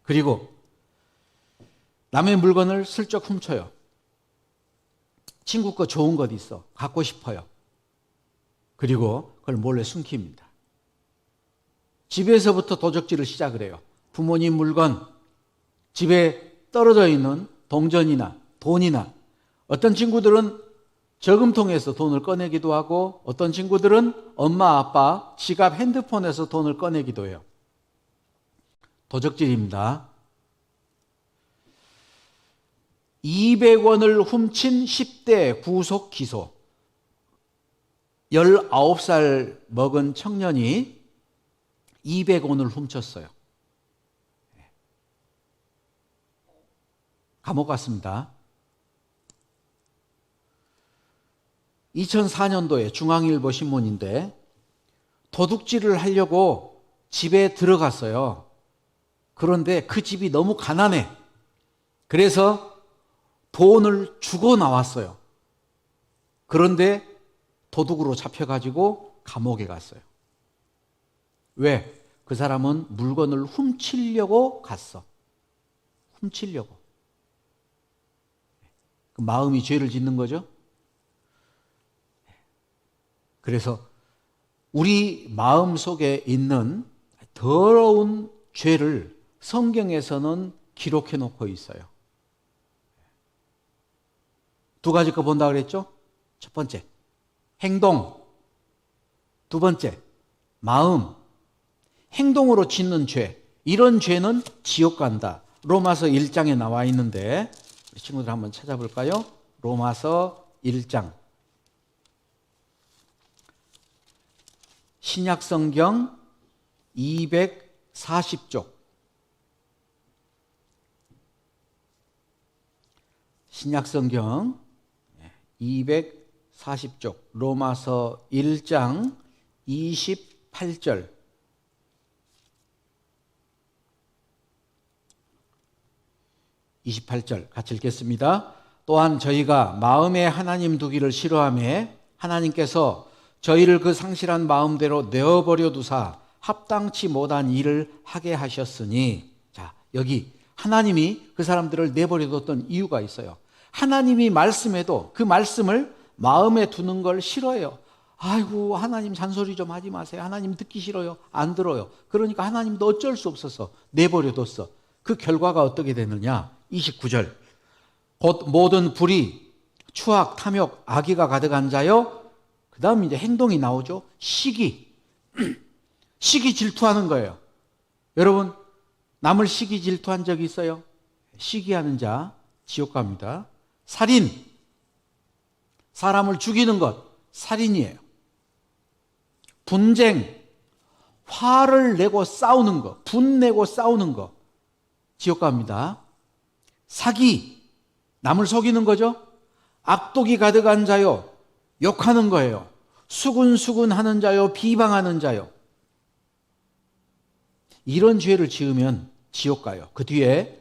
그리고 남의 물건을 슬쩍 훔쳐요. 친구 거 좋은 것 있어. 갖고 싶어요. 그리고 그걸 몰래 숨깁니다. 집에서부터 도적질을 시작을 해요. 부모님 물건, 집에 떨어져 있는 동전이나 돈이나 어떤 친구들은 저금통에서 돈을 꺼내기도 하고 어떤 친구들은 엄마, 아빠, 지갑, 핸드폰에서 돈을 꺼내기도 해요. 도적질입니다. 200원을 훔친 10대 구속 기소. 19살 먹은 청년이 200원을 훔쳤어요. 감옥 갔습니다. 2004년도에 중앙일보 신문인데 도둑질을 하려고 집에 들어갔어요. 그런데 그 집이 너무 가난해. 그래서 돈을 주고 나왔어요. 그런데 도둑으로 잡혀가지고 감옥에 갔어요. 왜? 그 사람은 물건을 훔치려고 갔어. 훔치려고. 그 마음이 죄를 짓는 거죠. 그래서 우리 마음 속에 있는 더러운 죄를 성경에서는 기록해 놓고 있어요. 두 가지 거 본다 그랬죠? 첫 번째, 행동. 두 번째, 마음. 행동으로 짓는 죄. 이런 죄는 지옥 간다. 로마서 1장에 나와 있는데 우리 친구들 한번 찾아볼까요? 로마서 1장. 신약성경 240쪽. 신약성경 240쪽. 로마서 1장 28절. 28절 같이 읽겠습니다. 또한 저희가 마음에 하나님 두기를 싫어하며 하나님께서 저희를 그 상실한 마음대로 내어버려 두사 합당치 못한 일을 하게 하셨으니, 자, 여기 하나님이 그 사람들을 내버려 뒀던 이유가 있어요. 하나님이 말씀해도 그 말씀을 마음에 두는 걸 싫어해요. 아이고, 하나님 잔소리 좀 하지 마세요. 하나님 듣기 싫어요. 안 들어요. 그러니까 하나님도 어쩔 수 없어서 내버려 뒀어. 그 결과가 어떻게 되느냐? 29절. 곧 모든 불의, 추악, 탐욕, 악의가 가득한 자요. 그 다음 이제 행동이 나오죠. 시기. 시기 질투하는 거예요. 여러분, 남을 시기 질투한 적 있어요? 시기하는 자, 지옥 갑니다. 살인. 사람을 죽이는 것, 살인이에요. 분쟁. 화를 내고 싸우는 거, 분내고 싸우는 거, 지옥 갑니다. 사기. 남을 속이는 거죠. 악독이 가득한 자요. 욕하는 거예요. 수군수군 하는 자요. 비방하는 자요. 이런 죄를 지으면 지옥 가요. 그 뒤에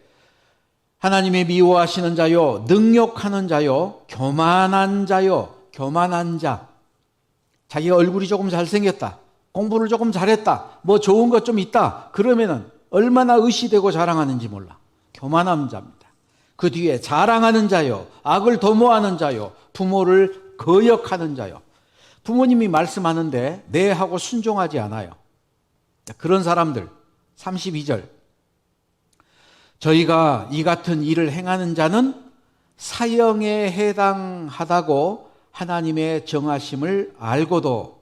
하나님의 미워하시는 자요. 능욕하는 자요. 교만한 자요. 교만한 자. 자기 얼굴이 조금 잘생겼다. 공부를 조금 잘했다. 뭐 좋은 것 좀 있다. 그러면은 얼마나 의시되고 자랑하는지 몰라. 교만한 자입니다. 그 뒤에 자랑하는 자요. 악을 도모하는 자요. 부모를 거역하는 자요. 부모님이 말씀하는데 네 하고 순종하지 않아요. 그런 사람들. 32절. 저희가 이 같은 일을 행하는 자는 사형에 해당하다고 하나님의 정하심을 알고도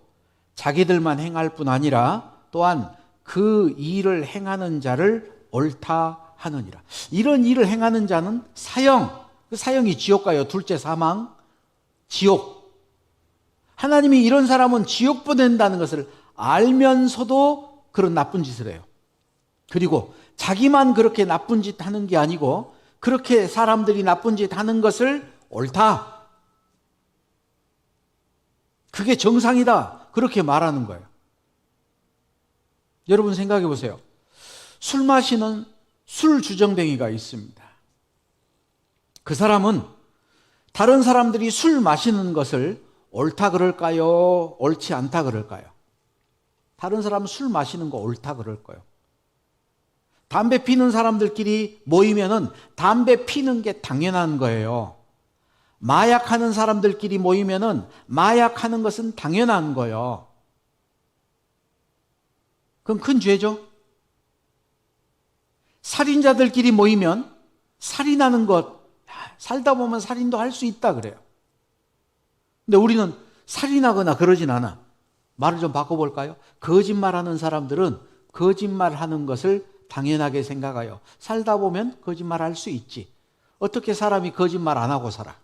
자기들만 행할 뿐 아니라 또한 그 일을 행하는 자를 옳다 하느니라. 이런 일을 행하는 자는 사형, 그 사형이 지옥 가요. 둘째 사망, 지옥. 하나님이 이런 사람은 지옥 보낸다는 것을 알면서도 그런 나쁜 짓을 해요. 그리고 자기만 그렇게 나쁜 짓 하는 게 아니고 그렇게 사람들이 나쁜 짓 하는 것을 옳다. 그게 정상이다. 그렇게 말하는 거예요. 여러분 생각해 보세요. 술 마시는 술 주정뱅이가 있습니다. 그 사람은 다른 사람들이 술 마시는 것을 옳다 그럴까요? 옳지 않다 그럴까요? 다른 사람은 술 마시는 거 옳다 그럴 거예요. 담배 피는 사람들끼리 모이면은 담배 피는 게 당연한 거예요. 마약하는 사람들끼리 모이면은 마약하는 것은 당연한 거예요. 그럼 큰 죄죠. 살인자들끼리 모이면 살인하는 것, 살다 보면 살인도 할 수 있다 그래요. 근데 우리는 살인하거나 그러진 않아. 말을 좀 바꿔볼까요? 거짓말하는 사람들은 거짓말하는 것을 당연하게 생각해요. 살다 보면 거짓말할 수 있지. 어떻게 사람이 거짓말 안 하고 살아?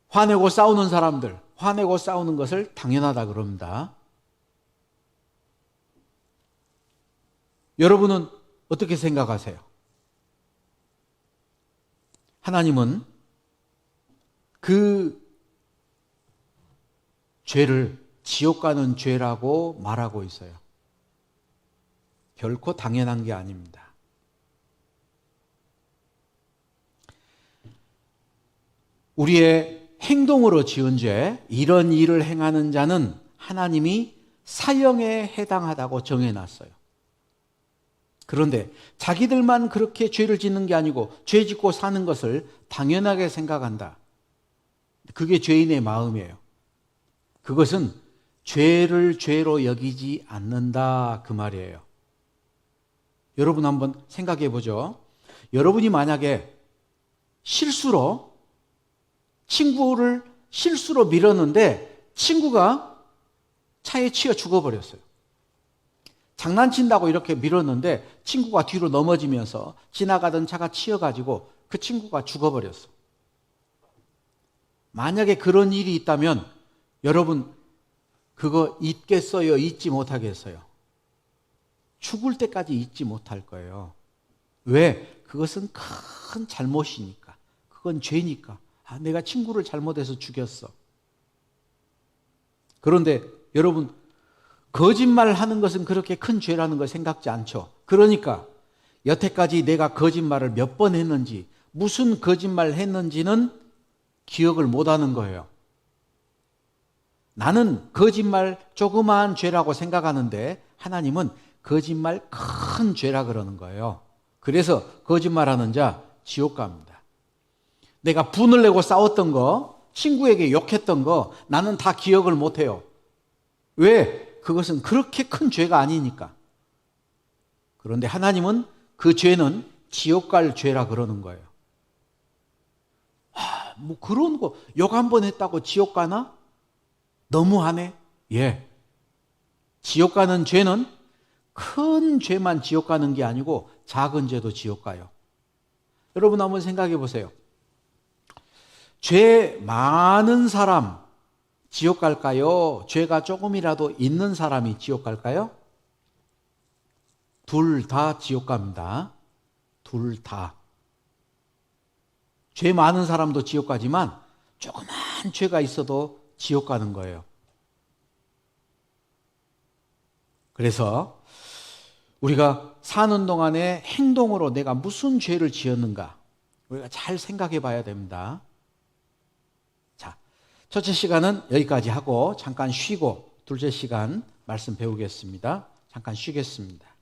화내고 싸우는 사람들, 화내고 싸우는 것을 당연하다 그럽니다. 여러분은 어떻게 생각하세요? 하나님은 그 죄를 지옥 가는 죄라고 말하고 있어요. 결코 당연한 게 아닙니다. 우리의 행동으로 지은 죄, 이런 일을 행하는 자는 하나님이 사형에 해당하다고 정해놨어요. 그런데 자기들만 그렇게 죄를 짓는 게 아니고 죄 짓고 사는 것을 당연하게 생각한다. 그게 죄인의 마음이에요. 그것은 죄를 죄로 여기지 않는다, 그 말이에요. 여러분 한번 생각해 보죠. 여러분이 만약에 친구를 실수로 밀었는데 친구가 차에 치여 죽어버렸어요. 장난친다고 이렇게 밀었는데 친구가 뒤로 넘어지면서 지나가던 차가 치여가지고 그 친구가 죽어버렸어. 만약에 그런 일이 있다면 여러분 그거 잊겠어요? 잊지 못하겠어요? 죽을 때까지 잊지 못할 거예요. 왜? 그것은 큰 잘못이니까. 그건 죄니까. 내가 친구를 잘못해서 죽였어. 그런데 여러분, 거짓말하는 것은 그렇게 큰 죄라는 걸 생각지 않죠. 그러니까 여태까지 내가 거짓말을 몇 번 했는지, 무슨 거짓말 했는지는 기억을 못하는 거예요. 나는 거짓말 조그마한 죄라고 생각하는데 하나님은 거짓말 큰 죄라 그러는 거예요. 그래서 거짓말하는 자 지옥 갑니다. 내가 분을 내고 싸웠던 거, 친구에게 욕했던 거 나는 다 기억을 못해요. 왜? 그것은 그렇게 큰 죄가 아니니까. 그런데 하나님은 그 죄는 지옥 갈 죄라 그러는 거예요. 뭐 그런 거 욕 한 번 했다고 지옥 가나? 너무하네. 예. 지옥 가는 죄는 큰 죄만 지옥 가는 게 아니고 작은 죄도 지옥 가요. 여러분 한번 생각해 보세요. 죄 많은 사람 지옥 갈까요? 죄가 조금이라도 있는 사람이 지옥 갈까요? 둘 다 지옥 갑니다. 둘 다. 죄 많은 사람도 지옥 가지만 조그만 죄가 있어도 지옥 가는 거예요. 그래서 우리가 사는 동안에 행동으로 내가 무슨 죄를 지었는가 우리가 잘 생각해 봐야 됩니다. 자, 첫째 시간은 여기까지 하고 잠깐 쉬고 둘째 시간 말씀 배우겠습니다. 잠깐 쉬겠습니다.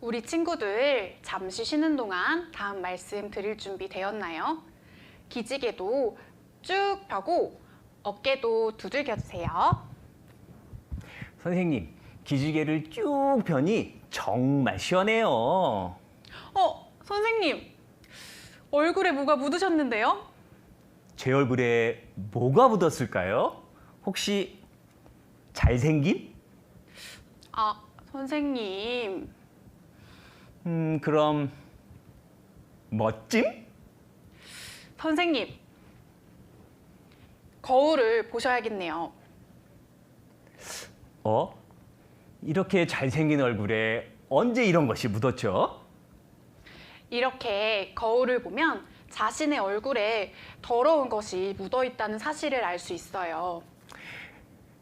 우리 친구들 잠시 쉬는 동안 다음 말씀 드릴 준비 되었나요? 기지개도 쭉 펴고 어깨도 두들겨 주세요. 선생님, 기지개를 쭉 펴니 정말 시원해요. 선생님, 얼굴에 뭐가 묻으셨는데요? 제 얼굴에 뭐가 묻었을까요? 혹시 잘생김? 선생님. 그럼 멋짐? 선생님, 거울을 보셔야겠네요. 이렇게 잘생긴 얼굴에 언제 이런 것이 묻었죠? 이렇게 거울을 보면 자신의 얼굴에 더러운 것이 묻어 있다는 사실을 알 수 있어요.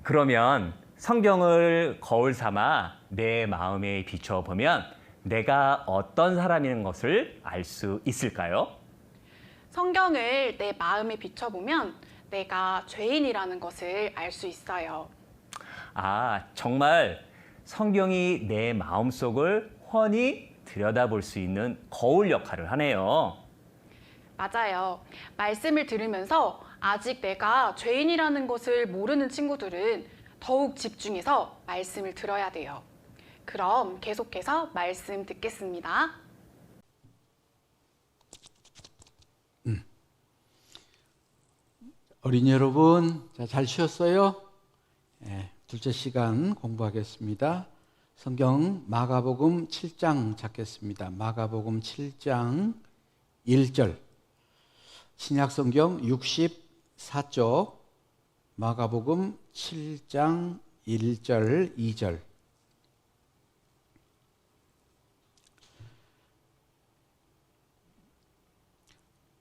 그러면 성경을 거울 삼아 내 마음에 비춰보면 내가 어떤 사람인 것을 알 수 있을까요? 성경을 내 마음에 비춰보면 내가 죄인이라는 것을 알 수 있어요. 정말 성경이 내 마음속을 훤히 들여다볼 수 있는 거울 역할을 하네요. 맞아요. 말씀을 들으면서 아직 내가 죄인이라는 것을 모르는 친구들은 더욱 집중해서 말씀을 들어야 돼요. 그럼 계속해서 말씀 듣겠습니다. 어린이 여러분, 잘 쉬었어요? 둘째 시간 공부하겠습니다. 성경 마가복음 7장 찾겠습니다. 마가복음 7장 1절. 신약성경 64쪽 마가복음 7장 1절 2절.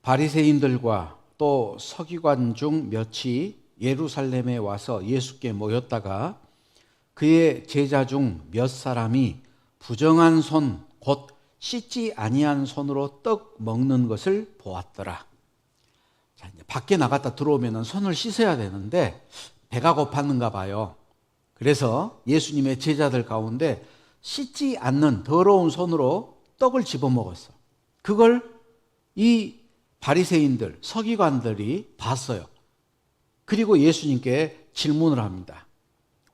바리새인들과 또 서기관 중 몇이 예루살렘에 와서 예수께 모였다가 그의 제자 중 몇 사람이 부정한 손, 곧 씻지 아니한 손으로 떡 먹는 것을 보았더라. 자, 이제 밖에 나갔다 들어오면 손을 씻어야 되는데 배가 고팠는가 봐요. 그래서 예수님의 제자들 가운데 씻지 않는 더러운 손으로 떡을 집어먹었어. 그걸 이 바리새인들, 서기관들이 봤어요. 그리고 예수님께 질문을 합니다.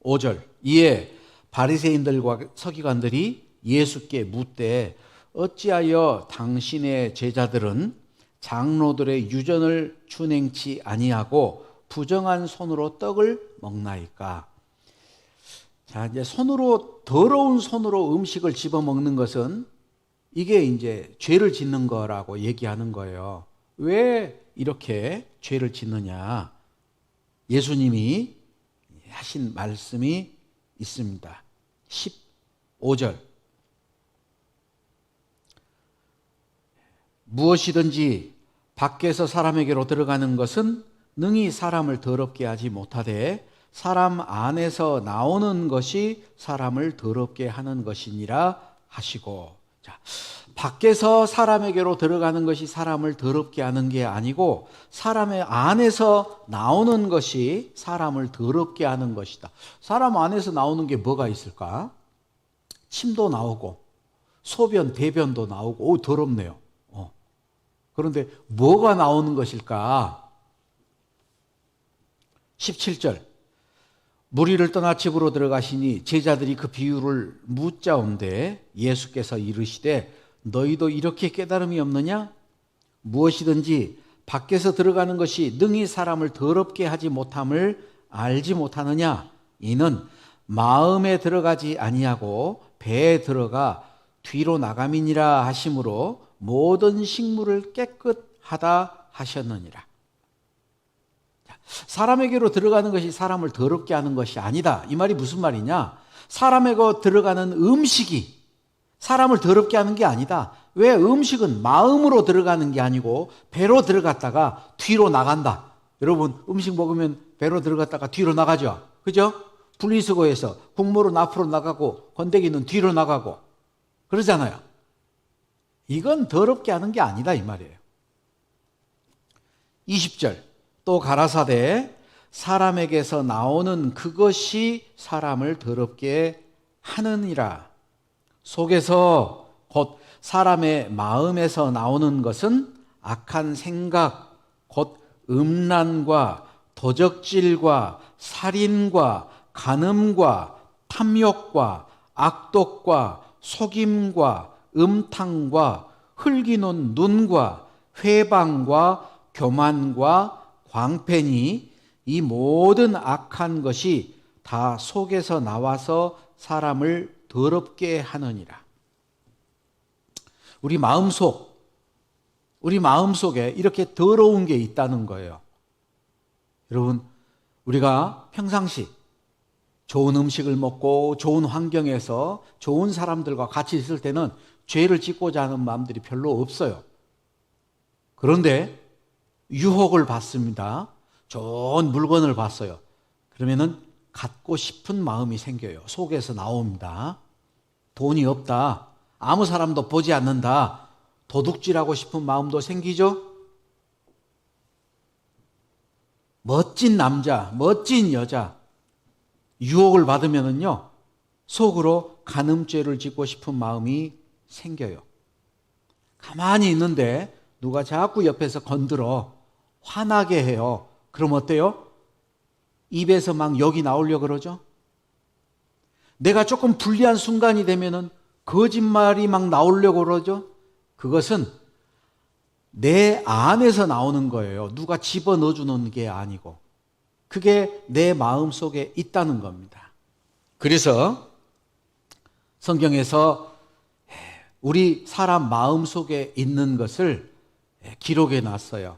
5절. 이에 바리새인들과 서기관들이 예수께 묻되 어찌하여 당신의 제자들은 장로들의 유전을 준행치 아니하고 부정한 손으로 떡을 먹나이까? 자, 이제 더러운 손으로 음식을 집어먹는 것은 이게 이제 죄를 짓는 거라고 얘기하는 거예요. 왜 이렇게 죄를 짓느냐? 예수님이 하신 말씀이 있습니다. 15절. 무엇이든지 밖에서 사람에게로 들어가는 것은 능히 사람을 더럽게 하지 못하되 사람 안에서 나오는 것이 사람을 더럽게 하는 것이니라 하시고. 자, 밖에서 사람에게로 들어가는 것이 사람을 더럽게 하는 게 아니고 사람의 안에서 나오는 것이 사람을 더럽게 하는 것이다. 사람 안에서 나오는 게 뭐가 있을까? 침도 나오고 소변, 대변도 나오고 더럽네요. 그런데 뭐가 나오는 것일까? 17절. 무리를 떠나 집으로 들어가시니 제자들이 그 비유를 묻자온데 예수께서 이르시되 너희도 이렇게 깨달음이 없느냐? 무엇이든지 밖에서 들어가는 것이 능히 사람을 더럽게 하지 못함을 알지 못하느냐? 이는 마음에 들어가지 아니하고 배에 들어가 뒤로 나감이니라 하심으로 모든 식물을 깨끗하다 하셨느니라. 사람에게로 들어가는 것이 사람을 더럽게 하는 것이 아니다. 이 말이 무슨 말이냐? 사람에게 들어가는 음식이 사람을 더럽게 하는 게 아니다. 왜? 음식은 마음으로 들어가는 게 아니고 배로 들어갔다가 뒤로 나간다. 여러분, 음식 먹으면 배로 들어갔다가 뒤로 나가죠? 그죠? 분리수거해서 국물은 앞으로 나가고 건더기는 뒤로 나가고 그러잖아요. 이건 더럽게 하는 게 아니다 이 말이에요. 20절. 또 가라사대 사람에게서 나오는 그것이 사람을 더럽게 하느니라. 속에서 곧 사람의 마음에서 나오는 것은 악한 생각, 곧 음란과 도적질과 살인과 간음과 탐욕과 악독과 속임과 음탕과 흘기는 눈과 회방과 교만과 광팬이 이 모든 악한 것이 다 속에서 나와서 사람을 더럽게 하느니라. 우리 마음속에 이렇게 더러운 게 있다는 거예요. 여러분, 우리가 평상시 좋은 음식을 먹고 좋은 환경에서 좋은 사람들과 같이 있을 때는 죄를 짓고자 하는 마음들이 별로 없어요. 그런데 유혹을 받습니다. 좋은 물건을 봤어요. 그러면은 갖고 싶은 마음이 생겨요. 속에서 나옵니다. 돈이 없다. 아무 사람도 보지 않는다. 도둑질하고 싶은 마음도 생기죠. 멋진 남자, 멋진 여자 유혹을 받으면은요, 속으로 간음죄를 짓고 싶은 마음이 생겨요. 가만히 있는데 누가 자꾸 옆에서 건드려 화나게 해요. 그럼 어때요? 입에서 막 욕이 나오려고 그러죠. 내가 조금 불리한 순간이 되면은 거짓말이 막 나오려고 그러죠. 그것은 내 안에서 나오는 거예요. 누가 집어넣어주는 게 아니고. 그게 내 마음 속에 있다는 겁니다. 그래서 성경에서 우리 사람 마음 속에 있는 것을 기록해 놨어요.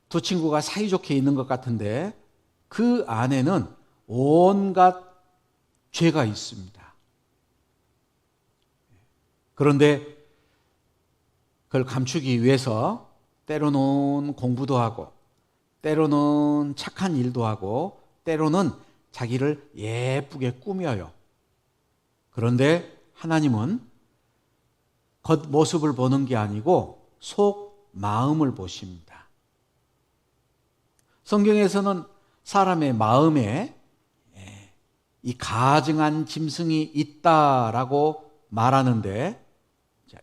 두 친구가 사이좋게 있는 것 같은데 그 안에는 온갖 죄가 있습니다. 그런데 그걸 감추기 위해서 때로는 공부도 하고 때로는 착한 일도 하고 때로는 자기를 예쁘게 꾸며요. 그런데 하나님은 겉모습을 보는 게 아니고 속 마음을 보십니다. 성경에서는 사람의 마음에 이 가증한 짐승이 있다라고 말하는데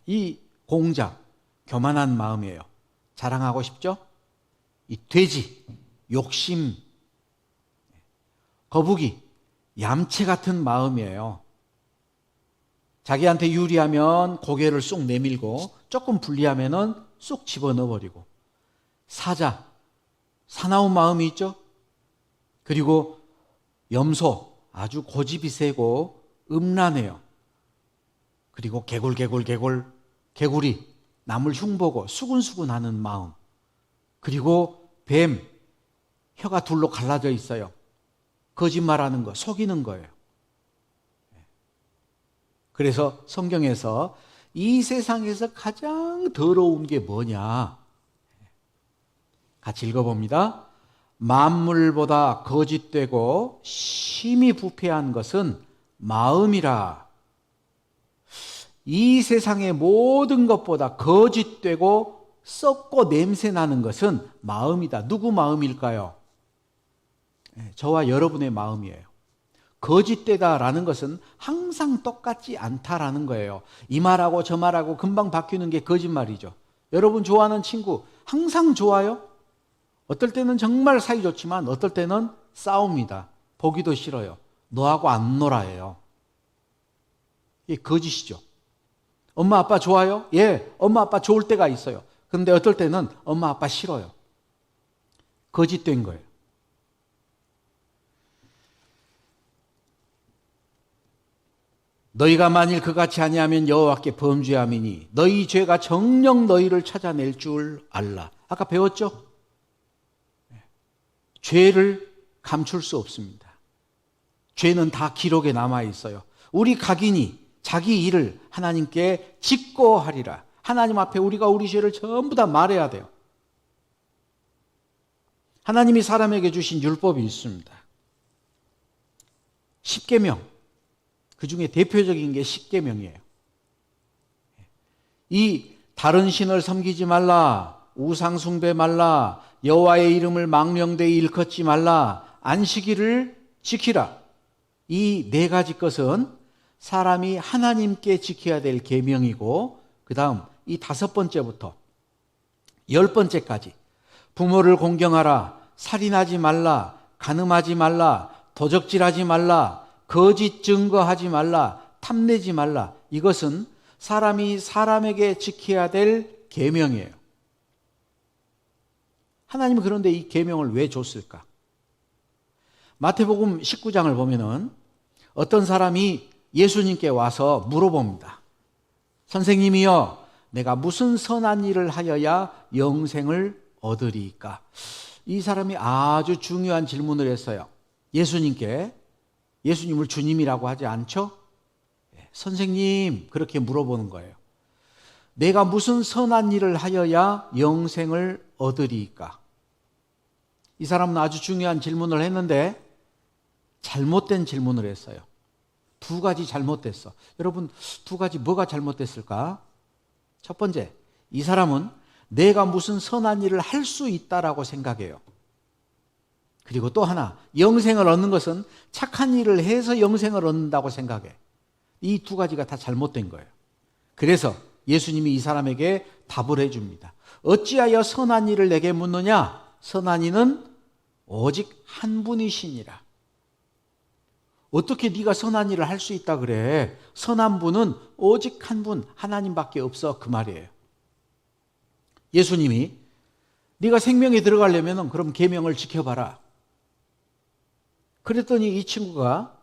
이 공작, 교만한 마음이에요. 자랑하고 싶죠? 이 돼지, 욕심, 거북이, 얌체 같은 마음이에요. 자기한테 유리하면 고개를 쑥 내밀고 조금 불리하면은 쑥 집어넣어버리고 사자, 사나운 마음이 있죠? 그리고 염소, 아주 고집이 세고 음란해요. 그리고 개구리, 남을 흉보고 수근수근하는 마음. 그리고 뱀, 혀가 둘로 갈라져 있어요. 거짓말하는 거, 속이는 거예요. 그래서 성경에서 이 세상에서 가장 더러운 게 뭐냐? 같이 읽어봅니다. 만물보다 거짓되고 심히 부패한 것은 마음이라. 이 세상의 모든 것보다 거짓되고 썩고 냄새나는 것은 마음이다. 누구 마음일까요? 저와 여러분의 마음이에요. 거짓되다라는 것은 항상 똑같지 않다라는 거예요. 이 말하고 저 말하고 금방 바뀌는 게 거짓말이죠. 여러분 좋아하는 친구 항상 좋아요? 어떨 때는 정말 사이 좋지만 어떨 때는 싸웁니다. 보기도 싫어요. 너하고 안 놀아요. 이게 거짓이죠. 엄마 아빠 좋아요? 예, 엄마 아빠 좋을 때가 있어요. 그런데 어떨 때는 엄마 아빠 싫어요. 거짓된 거예요. 너희가 만일 그같이 아니하면 여호와께 범죄함이니 너희 죄가 정녕 너희를 찾아낼 줄 알라. 아까 배웠죠? 죄를 감출 수 없습니다. 죄는 다 기록에 남아 있어요. 우리 각인이 자기 일을 하나님께 짓고 하리라. 하나님 앞에 우리가 우리 죄를 전부 다 말해야 돼요. 하나님이 사람에게 주신 율법이 있습니다. 10계명. 그 중에 대표적인 게 10계명이에요. 이 다른 신을 섬기지 말라, 우상 숭배 말라, 여호와의 이름을 망령되이 일컫지 말라, 안식일을 지키라. 이 네 가지 것은 사람이 하나님께 지켜야 될 계명이고, 그다음 이 5번째부터 10번째까지 부모를 공경하라, 살인하지 말라, 간음하지 말라, 도적질하지 말라, 거짓 증거하지 말라, 탐내지 말라. 이것은 사람이 사람에게 지켜야 될 계명이에요. 하나님은 그런데 이 계명을 왜 줬을까? 마태복음 19장을 보면은 어떤 사람이 예수님께 와서 물어봅니다. 선생님이여, 내가 무슨 선한 일을 하여야 영생을 얻으리까? 이 사람이 아주 중요한 질문을 했어요. 예수님께. 예수님을 주님이라고 하지 않죠? 선생님, 그렇게 물어보는 거예요. 내가 무슨 선한 일을 하여야 영생을 얻으리까? 이 사람은 아주 중요한 질문을 했는데 잘못된 질문을 했어요. 2가지 잘못됐어. 여러분, 2가지 뭐가 잘못됐을까? 첫 번째, 이 사람은 내가 무슨 선한 일을 할 수 있다라고 생각해요. 그리고 또 하나, 영생을 얻는 것은 착한 일을 해서 영생을 얻는다고 생각해. 이 2가지가 다 잘못된 거예요. 그래서 예수님이 이 사람에게 답을 해줍니다. 어찌하여 선한 일을 내게 묻느냐? 선한 이는 오직 한 분이시니라. 어떻게 네가 선한 일을 할 수 있다 그래? 선한 분은 오직 한 분, 하나님밖에 없어, 그 말이에요. 예수님이 네가 생명에 들어가려면 그럼 계명을 지켜봐라. 그랬더니 이 친구가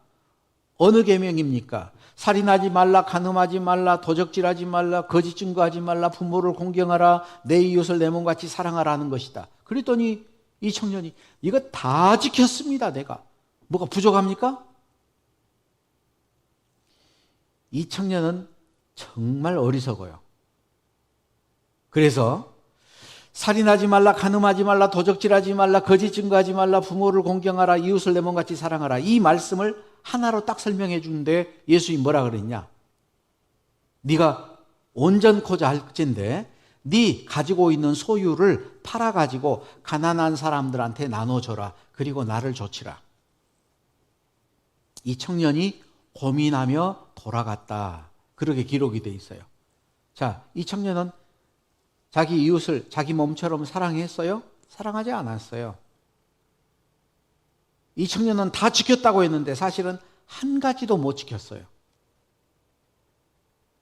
어느 계명입니까? 살인하지 말라, 간음하지 말라, 도적질하지 말라, 거짓 증거하지 말라, 부모를 공경하라, 내 이웃을 내 몸같이 사랑하라는 것이다. 그랬더니 이 청년이 이거 다 지켰습니다, 내가. 뭐가 부족합니까? 이 청년은 정말 어리석어요. 그래서 살인하지 말라, 간음하지 말라, 도적질하지 말라, 거짓 증거하지 말라, 부모를 공경하라, 이웃을 내 몸같이 사랑하라. 이 말씀을 하나로 딱 설명해 주는데 예수님이 뭐라 그랬냐? 네가 온전코자 할진데 네 가지고 있는 소유를 팔아가지고 가난한 사람들한테 나눠줘라. 그리고 나를 좇으라. 이 청년이 고민하며 돌아갔다. 그렇게 기록이 돼 있어요. 자, 이 청년은 자기 이웃을 자기 몸처럼 사랑했어요? 사랑하지 않았어요. 이 청년은 다 지켰다고 했는데 사실은 한 가지도 못 지켰어요.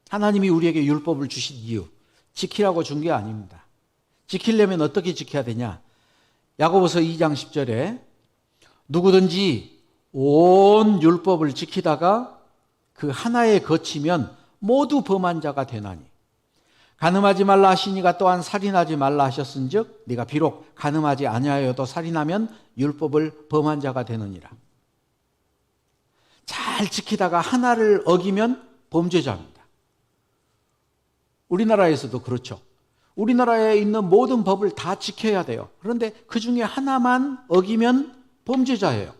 하나님이 우리에게 율법을 주신 이유, 지키라고 준 게 아닙니다. 지키려면 어떻게 지켜야 되냐? 야고보서 2장 10절에 누구든지 온 율법을 지키다가 그 하나에 거치면 모두 범한 자가 되나니, 간음하지 말라 하시니가 또한 살인하지 말라 하셨은즉 네가 비록 간음하지 아니하여도 살인하면 율법을 범한 자가 되느니라. 잘 지키다가 하나를 어기면 범죄자입니다. 우리나라에서도 그렇죠. 우리나라에 있는 모든 법을 다 지켜야 돼요. 그런데 그 중에 하나만 어기면 범죄자예요.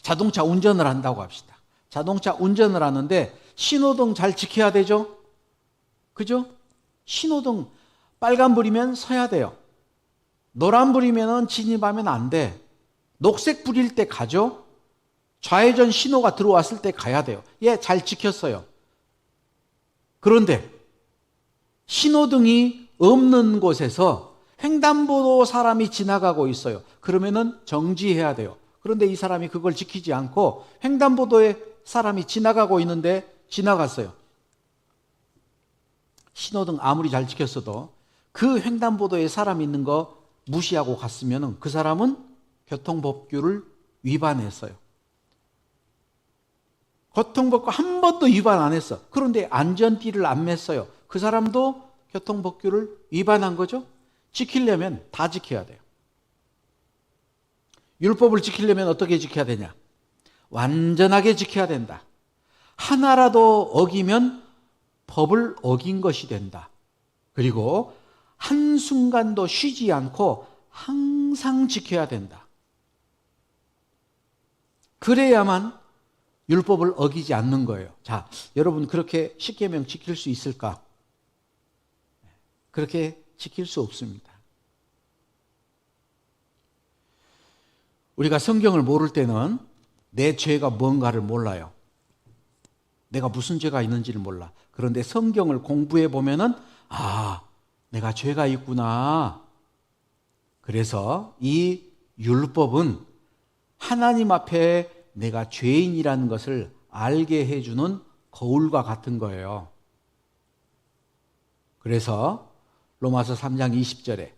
자동차 운전을 한다고 합시다. 자동차 운전을 하는데 신호등 잘 지켜야 되죠? 그죠? 신호등 빨간불이면 서야 돼요. 노란불이면 진입하면 안 돼. 녹색불일 때 가죠? 좌회전 신호가 들어왔을 때 가야 돼요. 예, 잘 지켰어요. 그런데 신호등이 없는 곳에서 횡단보도 사람이 지나가고 있어요. 그러면은 정지해야 돼요. 그런데 이 사람이 그걸 지키지 않고 횡단보도에 사람이 지나가고 있는데 지나갔어요. 신호등 아무리 잘 지켰어도 그 횡단보도에 사람이 있는 거 무시하고 갔으면 그 사람은 교통법규를 위반했어요. 교통법규 한 번도 위반 안 했어. 그런데 안전띠를 안 맸어요. 그 사람도 교통법규를 위반한 거죠. 지키려면 다 지켜야 돼요. 율법을 지키려면 어떻게 지켜야 되냐? 완전하게 지켜야 된다. 하나라도 어기면 법을 어긴 것이 된다. 그리고 한순간도 쉬지 않고 항상 지켜야 된다. 그래야만 율법을 어기지 않는 거예요. 자, 여러분 그렇게 십계명 지킬 수 있을까? 그렇게 지킬 수 없습니다. 우리가 성경을 모를 때는 내 죄가 뭔가를 몰라요. 내가 무슨 죄가 있는지를 몰라. 그런데 성경을 공부해 보면은 내가 죄가 있구나. 그래서 이 율법은 하나님 앞에 내가 죄인이라는 것을 알게 해주는 거울과 같은 거예요. 그래서 로마서 3장 20절에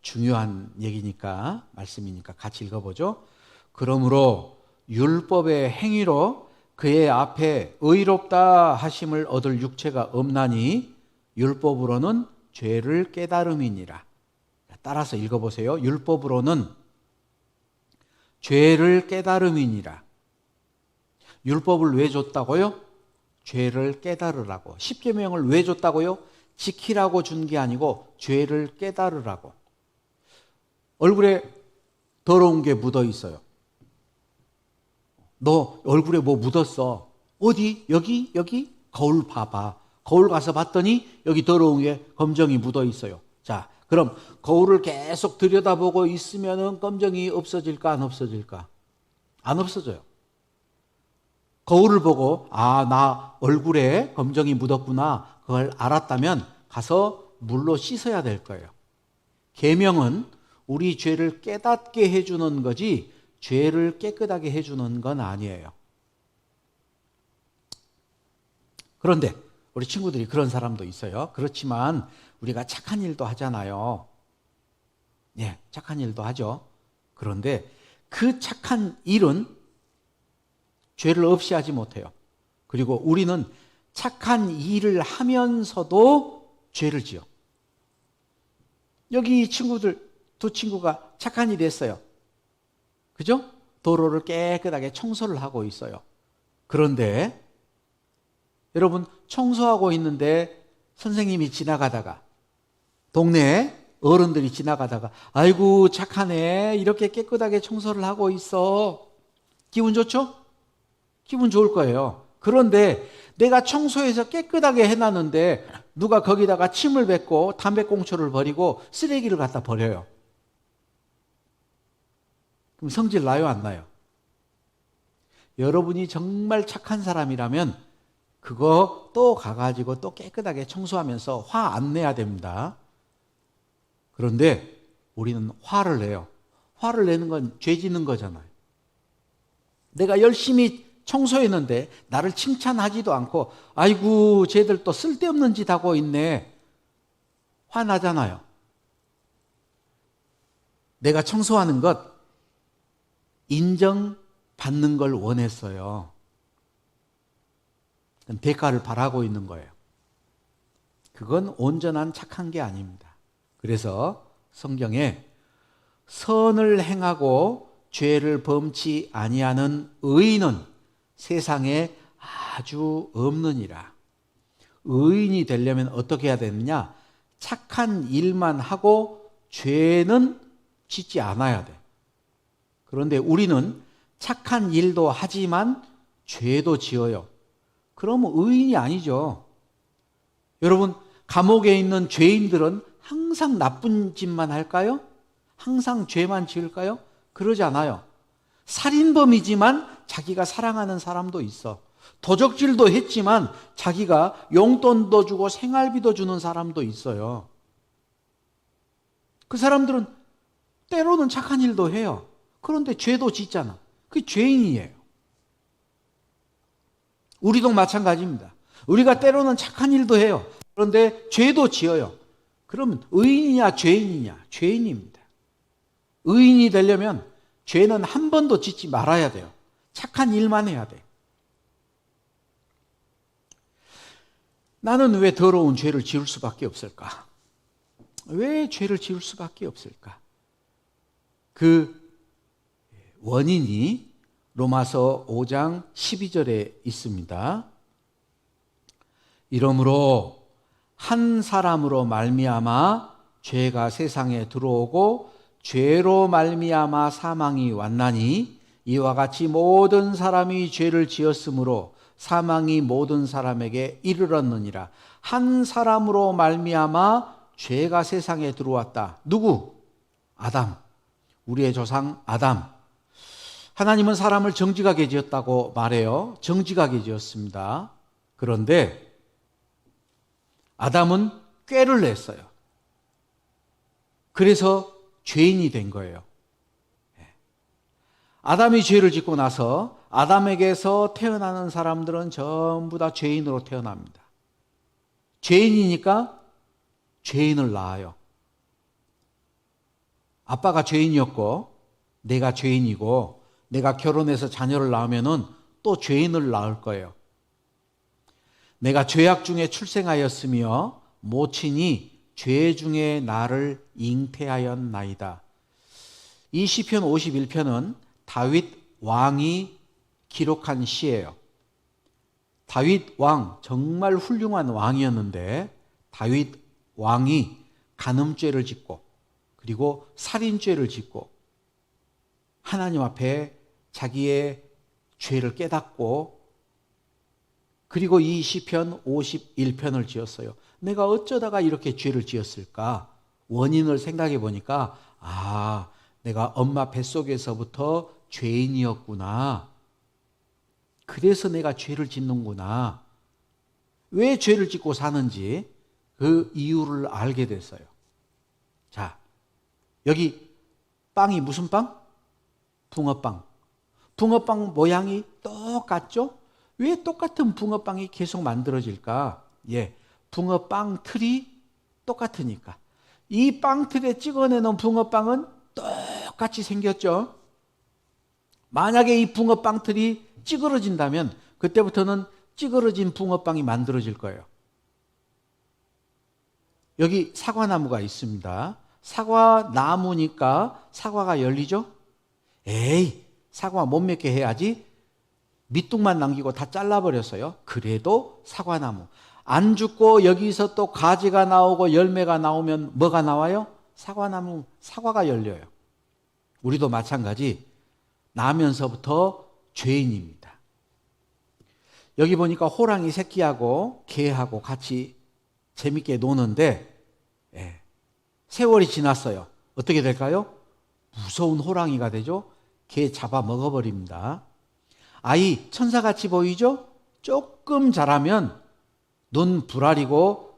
중요한 얘기니까, 말씀이니까 같이 읽어보죠. 그러므로 율법의 행위로 그의 앞에 의롭다 하심을 얻을 육체가 없나니 율법으로는 죄를 깨달음이니라. 따라서 읽어보세요. 율법으로는 죄를 깨달음이니라. 율법을 왜 줬다고요? 죄를 깨달으라고. 십계명을 왜 줬다고요? 지키라고 준 게 아니고 죄를 깨달으라고. 얼굴에 더러운 게 묻어 있어요. 너 얼굴에 뭐 묻었어? 어디? 여기? 거울 봐봐. 거울 가서 봤더니 여기 더러운 게 검정이 묻어 있어요. 자, 그럼 거울을 계속 들여다보고 있으면은 검정이 없어질까 안 없어질까? 안 없어져요. 거울을 보고 나 얼굴에 검정이 묻었구나, 그걸 알았다면 가서 물로 씻어야 될 거예요. 계명은 우리 죄를 깨닫게 해주는 거지 죄를 깨끗하게 해주는 건 아니에요. 그런데 우리 친구들이 그런 사람도 있어요. 그렇지만 우리가 착한 일도 하잖아요. 예, 착한 일도 하죠. 그런데 그 착한 일은 죄를 없이 하지 못해요. 그리고 우리는 착한 일을 하면서도 죄를 지어. 여기 친구들, 두 친구가 착한 일을 했어요. 그죠? 도로를 깨끗하게 청소를 하고 있어요. 그런데 여러분, 청소하고 있는데 선생님이 지나가다가, 동네에 어른들이 지나가다가 아이고 착하네, 이렇게 깨끗하게 청소를 하고 있어. 기분 좋죠? 기분 좋을 거예요. 그런데 내가 청소해서 깨끗하게 해놨는데 누가 거기다가 침을 뱉고 담배꽁초를 버리고 쓰레기를 갖다 버려요. 그럼 성질 나요, 안 나요? 여러분이 정말 착한 사람이라면 그거 또 가가지고 또 깨끗하게 청소하면서 화 안 내야 됩니다. 그런데 우리는 화를 내요. 화를 내는 건 죄 짓는 거잖아요. 내가 열심히 청소했는데 나를 칭찬하지도 않고 아이고 쟤들 또 쓸데없는 짓 하고 있네. 화나잖아요. 내가 청소하는 것 인정받는 걸 원했어요. 대가를 바라고 있는 거예요. 그건 온전한 착한 게 아닙니다. 그래서 성경에 선을 행하고 죄를 범치 아니하는 의인은 세상에 아주 없느니라. 의인이 되려면 어떻게 해야 되느냐? 착한 일만 하고 죄는 짓지 않아야 돼. 그런데 우리는 착한 일도 하지만 죄도 지어요. 그러면 의인이 아니죠. 여러분, 감옥에 있는 죄인들은 항상 나쁜 짓만 할까요? 항상 죄만 지을까요? 그러지 않아요. 살인범이지만 자기가 사랑하는 사람도 있어. 도적질도 했지만 자기가 용돈도 주고 생활비도 주는 사람도 있어요. 그 사람들은 때로는 착한 일도 해요. 그런데 죄도 짓잖아. 그게 죄인이에요. 우리도 마찬가지입니다. 우리가 때로는 착한 일도 해요. 그런데 죄도 지어요. 그러면 의인이냐 죄인이냐? 죄인입니다. 의인이 되려면 죄는 한 번도 짓지 말아야 돼요. 착한 일만 해야 돼. 나는 왜 더러운 죄를 지을 수밖에 없을까? 왜 죄를 지을 수밖에 없을까? 그 원인이 로마서 5장 12절에 있습니다. 이러므로 한 사람으로 말미암아 죄가 세상에 들어오고 죄로 말미암아 사망이 왔나니 이와 같이 모든 사람이 죄를 지었으므로 사망이 모든 사람에게 이르렀느니라. 한 사람으로 말미암아 죄가 세상에 들어왔다. 누구? 아담. 우리의 조상 아담. 하나님은 사람을 정직하게 지었다고 말해요. 정직하게 지었습니다. 그런데 아담은 꾀를 냈어요. 그래서 죄인이 된 거예요. 아담이 죄를 짓고 나서 아담에게서 태어나는 사람들은 전부 다 죄인으로 태어납니다. 죄인이니까 죄인을 낳아요. 아빠가 죄인이었고 내가 죄인이고 내가 결혼해서 자녀를 낳으면은 또 죄인을 낳을 거예요. 내가 죄악 중에 출생하였으며 모친이 죄 중에 나를 잉태하였나이다. 이 시편 51편은 다윗 왕이 기록한 시예요. 다윗 왕, 정말 훌륭한 왕이었는데 다윗 왕이 간음죄를 짓고 그리고 살인죄를 짓고 하나님 앞에 자기의 죄를 깨닫고 그리고 이 시편 51편을 지었어요. 내가 어쩌다가 이렇게 죄를 지었을까? 원인을 생각해 보니까 내가 엄마 뱃속에서부터 죄인이었구나. 그래서 내가 죄를 짓는구나. 왜 죄를 짓고 사는지 그 이유를 알게 됐어요. 자, 여기 빵이 무슨 빵? 붕어빵. 붕어빵 모양이 똑같죠? 왜 똑같은 붕어빵이 계속 만들어질까? 붕어빵 틀이 똑같으니까. 이 빵틀에 찍어내놓은 붕어빵은 똑같이 생겼죠? 만약에 이 붕어빵 틀이 찌그러진다면 그때부터는 찌그러진 붕어빵이 만들어질 거예요. 여기 사과나무가 있습니다. 사과나무니까 사과가 열리죠? 사과 못 맺게 해야지. 밑둥만 남기고 다 잘라버렸어요. 그래도 사과나무. 안 죽고 여기서 또 가지가 나오고 열매가 나오면 뭐가 나와요? 사과나무, 사과가 열려요. 우리도 마찬가지. 나면서부터 죄인입니다. 여기 보니까 호랑이 새끼하고 개하고 같이 재밌게 노는데 세월이 지났어요. 어떻게 될까요? 무서운 호랑이가 되죠. 개 잡아 먹어버립니다. 아이 천사같이 보이죠? 조금 자라면 눈 부라리고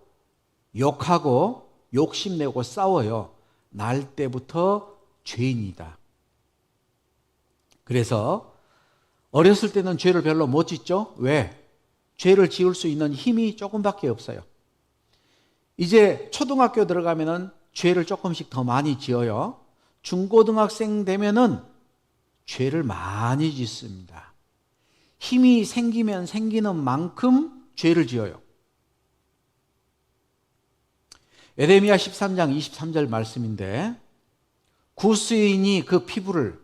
욕하고 욕심내고 싸워요. 날 때부터 죄인이다. 그래서 어렸을 때는 죄를 별로 못 짓죠. 왜? 죄를 지을 수 있는 힘이 조금밖에 없어요. 이제 초등학교 들어가면은 죄를 조금씩 더 많이 지어요. 중고등학생 되면은 죄를 많이 짓습니다. 힘이 생기면 생기는 만큼 죄를 지어요. 에레미야 13장 23절 말씀인데 구스인이 그 피부를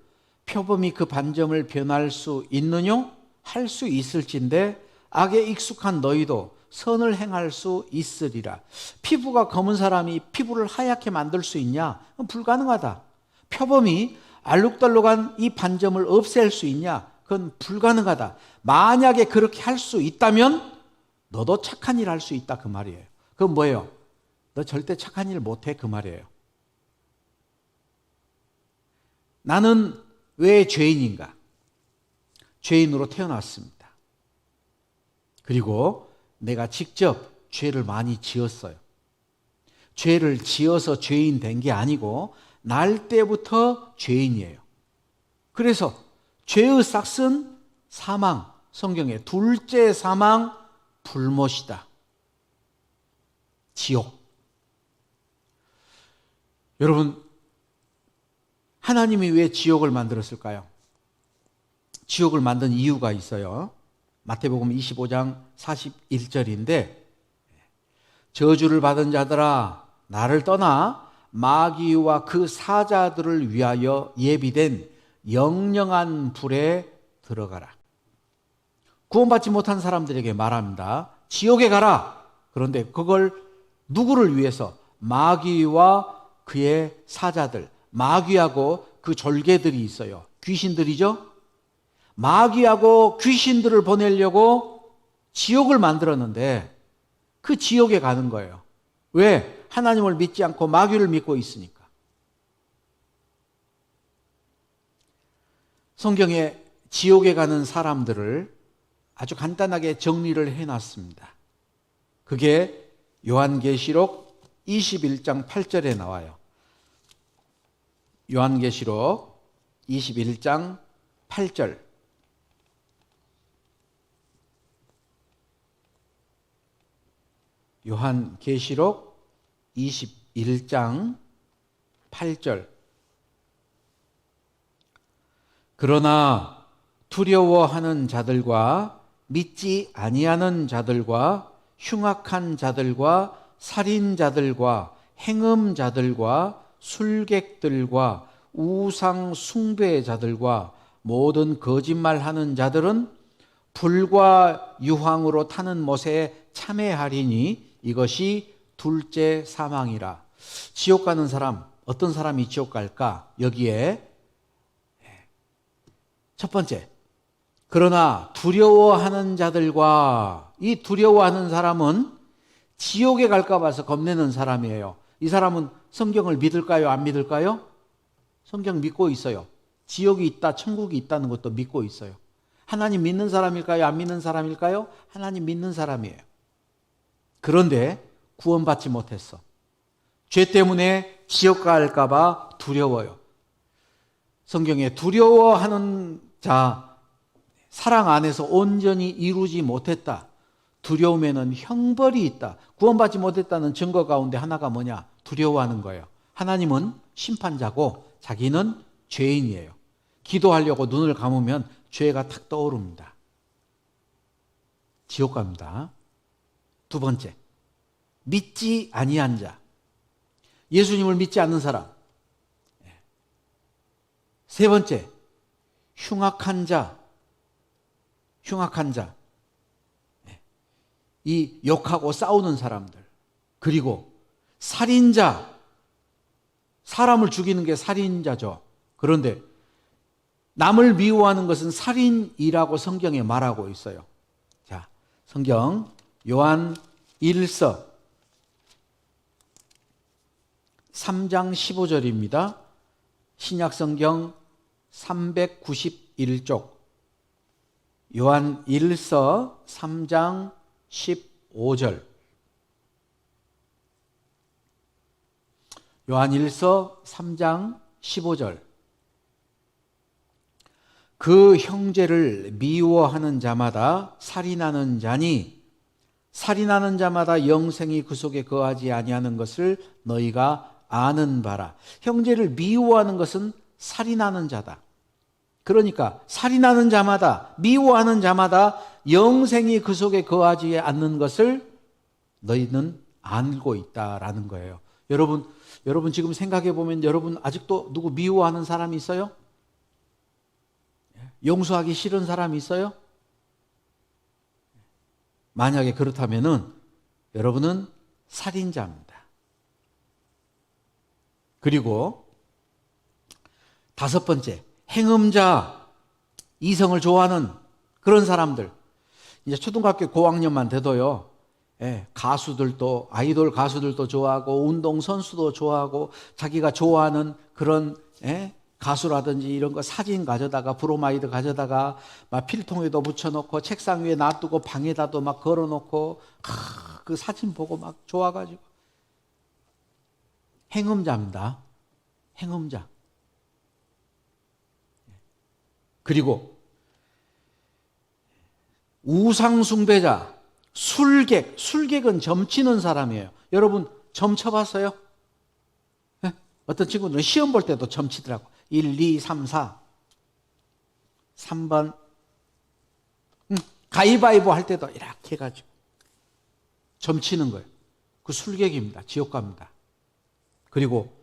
표범이 그 반점을 변할 수 있느뇨? 할 수 있을진데 악에 익숙한 너희도 선을 행할 수 있으리라. 피부가 검은 사람이 피부를 하얗게 만들 수 있냐? 불가능하다. 표범이 알록달록한 이 반점을 없앨 수 있냐? 그건 불가능하다. 만약에 그렇게 할 수 있다면 너도 착한 일 할 수 있다 그 말이에요. 그건 뭐예요? 너 절대 착한 일 못해 그 말이에요. 나는 왜 죄인인가? 죄인으로 태어났습니다. 그리고 내가 직접 죄를 많이 지었어요. 죄를 지어서 죄인 된 게 아니고 날 때부터 죄인이에요. 그래서 죄의 싹은 사망, 성경에 둘째 사망 불못이다. 지옥. 여러분, 하나님이 왜 지옥을 만들었을까요? 지옥을 만든 이유가 있어요. 마태복음 25장 41절인데 저주를 받은 자들아 나를 떠나 마귀와 그 사자들을 위하여 예비된 영영한 불에 들어가라. 구원받지 못한 사람들에게 말합니다. 지옥에 가라. 그런데 그걸 누구를 위해서? 마귀와 그의 사자들, 마귀하고 그 졸개들이 있어요. 귀신들이죠. 마귀하고 귀신들을 보내려고 지옥을 만들었는데 그 지옥에 가는 거예요. 왜? 하나님을 믿지 않고 마귀를 믿고 있으니까. 성경에 지옥에 가는 사람들을 아주 간단하게 정리를 해놨습니다. 그게 요한계시록 21장 8절에 나와요. 요한계시록 21장 8절. 요한계시록 21장 8절. 그러나 두려워하는 자들과 믿지 아니하는 자들과 흉악한 자들과 살인자들과 행음자들과 술객들과 우상 숭배자들과 모든 거짓말하는 자들은 불과 유황으로 타는 못에 참회하리니 이것이 둘째 사망이라. 지옥 가는 사람, 어떤 사람이 지옥 갈까? 여기에 첫 번째, 그러나 두려워하는 자들과, 이 두려워하는 사람은 지옥에 갈까 봐서 겁내는 사람이에요. 이 사람은 성경을 믿을까요? 안 믿을까요? 성경 믿고 있어요. 지옥이 있다, 천국이 있다는 것도 믿고 있어요. 하나님 믿는 사람일까요? 안 믿는 사람일까요? 하나님 믿는 사람이에요. 그런데 구원받지 못했어. 죄 때문에 지옥 갈까 봐 두려워요. 성경에 두려워하는 자, 사랑 안에서 온전히 이루지 못했다. 두려움에는 형벌이 있다. 구원받지 못했다는 증거 가운데 하나가 뭐냐? 두려워하는 거예요. 하나님은 심판자고 자기는 죄인이에요. 기도하려고 눈을 감으면 죄가 탁 떠오릅니다. 지옥 갑니다. 두 번째, 믿지 아니한 자. 예수님을 믿지 않는 사람. 세 번째, 흉악한 자. 흉악한 자. 이 욕하고 싸우는 사람들. 그리고 살인자. 사람을 죽이는 게 살인자죠. 그런데 남을 미워하는 것은 살인이라고 성경에 말하고 있어요. 자, 성경 요한 1서 3장 15절입니다. 신약성경 391쪽. 요한 1서 3장 15절. 요한 1서 3장 15절. 그 형제를 미워하는 자마다 살인하는 자니 살인하는 자마다 영생이 그 속에 거하지 아니하는 것을 너희가 아는 바라. 형제를 미워하는 것은 살인하는 자다. 그러니까 살인하는 자마다, 미워하는 자마다 영생이 그 속에 거하지 않는 것을 너희는 알고 있다라는 거예요. 여러분 지금 생각해 보면 여러분 아직도 누구 미워하는 사람이 있어요? 용서하기 싫은 사람이 있어요? 만약에 그렇다면은 여러분은 살인자입니다. 그리고 다섯 번째, 행음자, 이성을 좋아하는 그런 사람들. 이제 초등학교 고학년만 돼도요, 가수들도, 아이돌 가수들도 좋아하고, 운동선수도 좋아하고, 자기가 좋아하는 그런, 가수라든지 이런 거 사진 가져다가, 브로마이드 가져다가, 막 필통에도 묻혀놓고, 책상 위에 놔두고, 방에다도 막 걸어놓고, 그 사진 보고 막 좋아가지고. 행음자입니다. 행음자. 그리고 우상숭배자, 술객은 점치는 사람이에요. 여러분 점 쳐봤어요? 어떤 친구들은 시험 볼 때도 점치더라고. 1, 2, 3, 4 3번 가위바위보 할 때도 이렇게 해가지고 점치는 거예요. 그 술객입니다. 지옥 갑니다. 그리고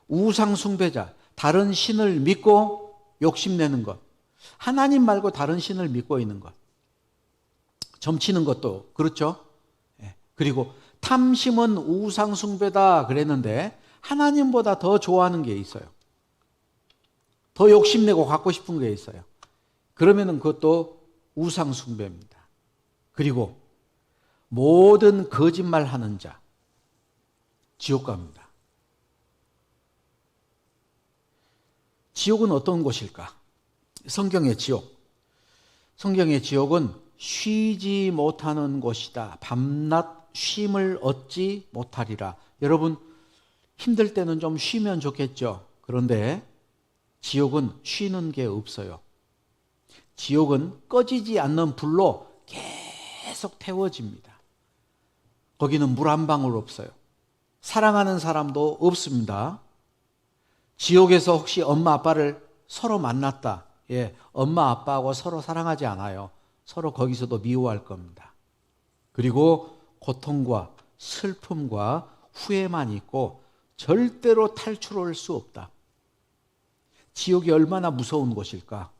우상숭배자, 다른 신을 믿고 욕심내는 것, 하나님 말고 다른 신을 믿고 있는 것, 점치는 것도 그렇죠. 그리고 탐심은 우상숭배다 그랬는데 하나님보다 더 좋아하는 게 있어요. 더 욕심내고 갖고 싶은 게 있어요. 그러면은 그것도 우상숭배입니다. 그리고 모든 거짓말하는 자, 지옥 갑니다. 지옥은 어떤 곳일까? 성경의 지옥. 성경의 지옥은 쉬지 못하는 곳이다. 밤낮 쉼을 얻지 못하리라. 여러분, 힘들 때는 좀 쉬면 좋겠죠. 그런데 지옥은 쉬는 게 없어요. 지옥은 꺼지지 않는 불로 계속 태워집니다. 거기는 물 한 방울 없어요. 사랑하는 사람도 없습니다. 지옥에서 혹시 엄마 아빠를 서로 만났다. 예, 엄마 아빠하고 서로 사랑하지 않아요. 서로 거기서도 미워할 겁니다. 그리고 고통과 슬픔과 후회만 있고 절대로 탈출할 수 없다. 지옥이 얼마나 무서운 곳일까?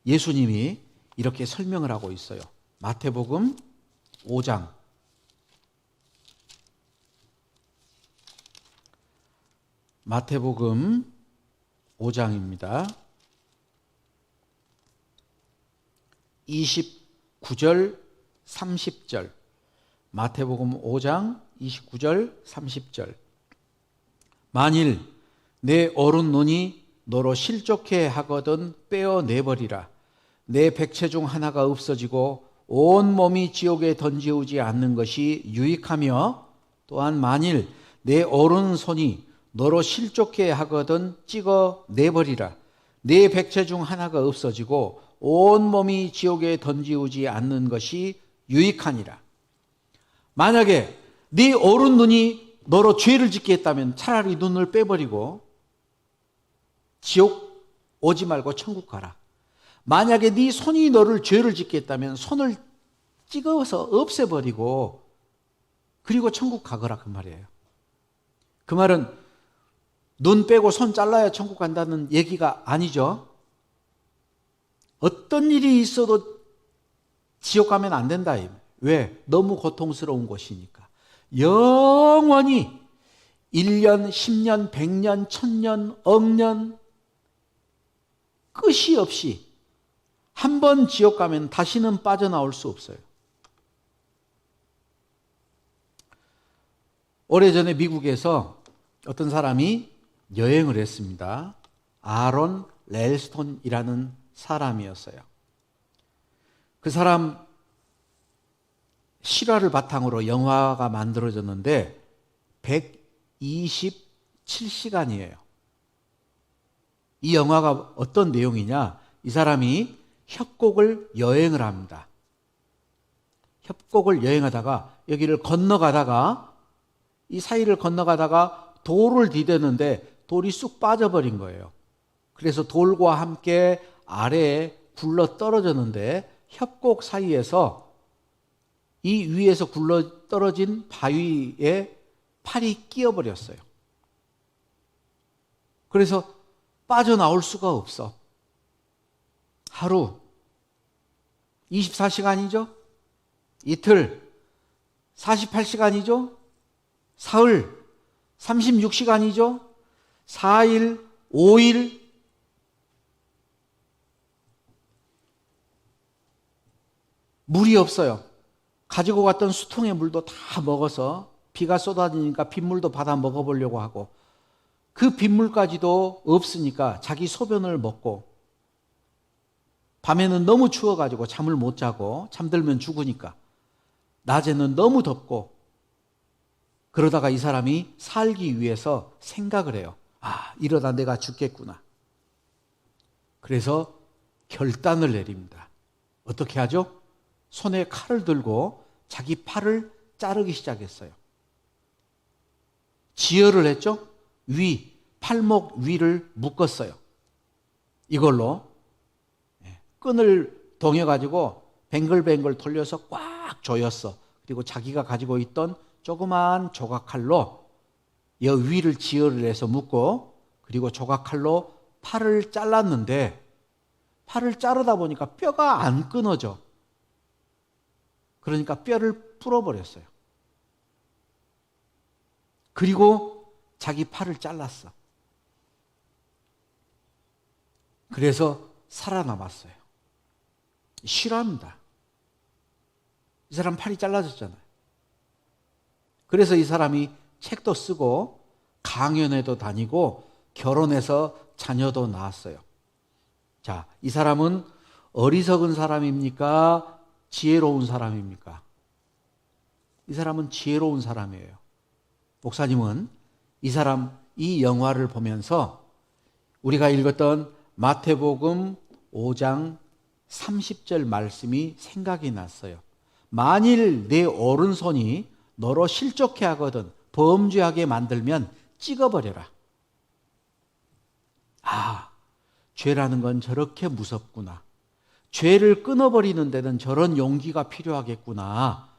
예수님이 이렇게 설명을 하고 있어요. 마태복음 5장. 마태복음 5장입니다. 29절, 30절. 마태복음 5장 29절, 30절. 만일 내 오른 눈이 너로 실족해 하거든 빼어내버리라. 내 백체 중 하나가 없어지고 온 몸이 지옥에 던지우지 않는 것이 유익하며, 또한 만일 내 오른손이 너로 실족해 하거든 찍어내버리라. 내 백체 중 하나가 없어지고 온 몸이 지옥에 던지우지 않는 것이 유익하니라. 만약에 네 오른 눈이 너로 죄를 짓게 했다면 차라리 눈을 빼버리고 지옥 오지 말고 천국 가라. 만약에 네 손이 너를 죄를 짓게 했다면 손을 찍어서 없애버리고 그리고 천국 가거라, 그 말이에요. 그 말은 눈 빼고 손 잘라야 천국 간다는 얘기가 아니죠. 어떤 일이 있어도 지옥 가면 안 된다. 왜? 너무 고통스러운 곳이니까. 영원히 1년, 10년, 100년, 1000년, 억년 끝이 없이 한 번 지옥 가면 다시는 빠져나올 수 없어요. 오래전에 미국에서 어떤 사람이 여행을 했습니다. 아론 렐스톤이라는 사람이었어요. 그 사람 실화를 바탕으로 영화가 만들어졌는데 127시간이에요. 이 영화가 어떤 내용이냐? 이 사람이 협곡을 여행을 합니다. 협곡을 여행하다가 여기를 건너가다가 이 사이를 건너가다가 돌을 디대는데 돌이 쑥 빠져버린 거예요. 그래서 돌과 함께 아래에 굴러 떨어졌는데 협곡 사이에서 이 위에서 굴러 떨어진 바위에 팔이 끼어버렸어요. 그래서 빠져나올 수가 없어. 하루 24시간이죠? 이틀 48시간이죠? 사흘 36시간이죠? 4일, 5일, 물이 없어요. 가지고 갔던 수통의 물도 다 먹어서 비가 쏟아지니까 빗물도 받아 먹어보려고 하고, 그 빗물까지도 없으니까 자기 소변을 먹고, 밤에는 너무 추워가지고 잠을 못 자고 잠들면 죽으니까 낮에는 너무 덥고, 그러다가 이 사람이 살기 위해서 생각을 해요. 아, 이러다 내가 죽겠구나. 그래서 결단을 내립니다. 어떻게 하죠? 손에 칼을 들고 자기 팔을 자르기 시작했어요. 지혈을 했죠? 팔목 위를 묶었어요. 이걸로 끈을 동여가지고 뱅글뱅글 돌려서 꽉 조였어. 그리고 자기가 가지고 있던 조그마한 조각칼로 이 위를 지혈을 해서 묶고, 그리고 조각칼로 팔을 잘랐는데, 팔을 자르다 보니까 뼈가 안 끊어져. 그러니까 뼈를 풀어버렸어요. 그리고 자기 팔을 잘랐어. 그래서 살아남았어요. 실화입니다. 이 사람 팔이 잘라졌잖아요. 그래서 이 사람이 책도 쓰고 강연회도 다니고 결혼해서 자녀도 낳았어요. 자, 이 사람은 어리석은 사람입니까? 지혜로운 사람입니까? 이 사람은 지혜로운 사람이에요. 목사님은 이 사람, 이 영화를 보면서 우리가 읽었던 마태복음 5장 30절 말씀이 생각이 났어요. 만일 내 오른손이 너로 실족해 하거든 범죄하게 만들면 찍어버려라. 아, 죄라는 건 저렇게 무섭구나. 죄를 끊어버리는 데는 저런 용기가 필요하겠구나.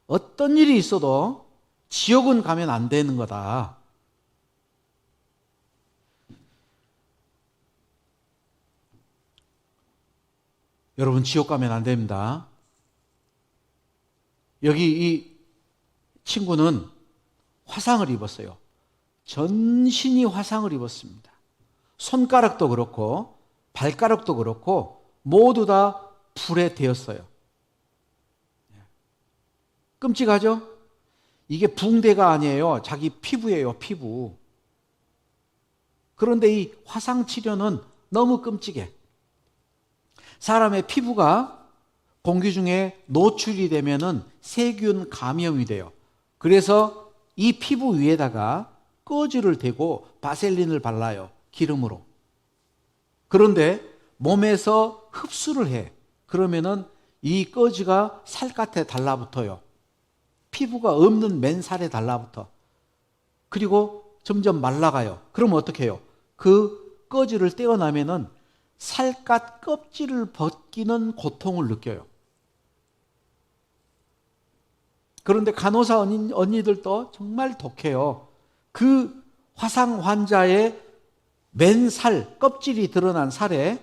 어떤 일이 있어도 지옥은 가면 안 되는 거다. 여러분, 지옥 가면 안 됩니다. 여기 이 친구는 화상을 입었어요. 전신이 화상을 입었습니다. 손가락도 그렇고 발가락도 그렇고 모두 다 불에 데였어요. 끔찍하죠? 이게 붕대가 아니에요. 자기 피부예요, 피부. 그런데 이 화상 치료는 너무 끔찍해. 사람의 피부가 공기 중에 노출이 되면은 세균 감염이 돼요. 그래서 이 피부 위에다가 꺼즈를 대고 바셀린을 발라요. 기름으로. 그런데 몸에서 흡수를 해. 그러면은 이 꺼즈가 살갗에 달라붙어요. 피부가 없는 맨살에 달라붙어. 그리고 점점 말라가요. 그럼 어떻게 해요? 그 꺼즈를 떼어나면은 살갗 껍질을 벗기는 고통을 느껴요. 그런데 간호사 언니들도 정말 독해요. 그 화상 환자의 맨살, 껍질이 드러난 살에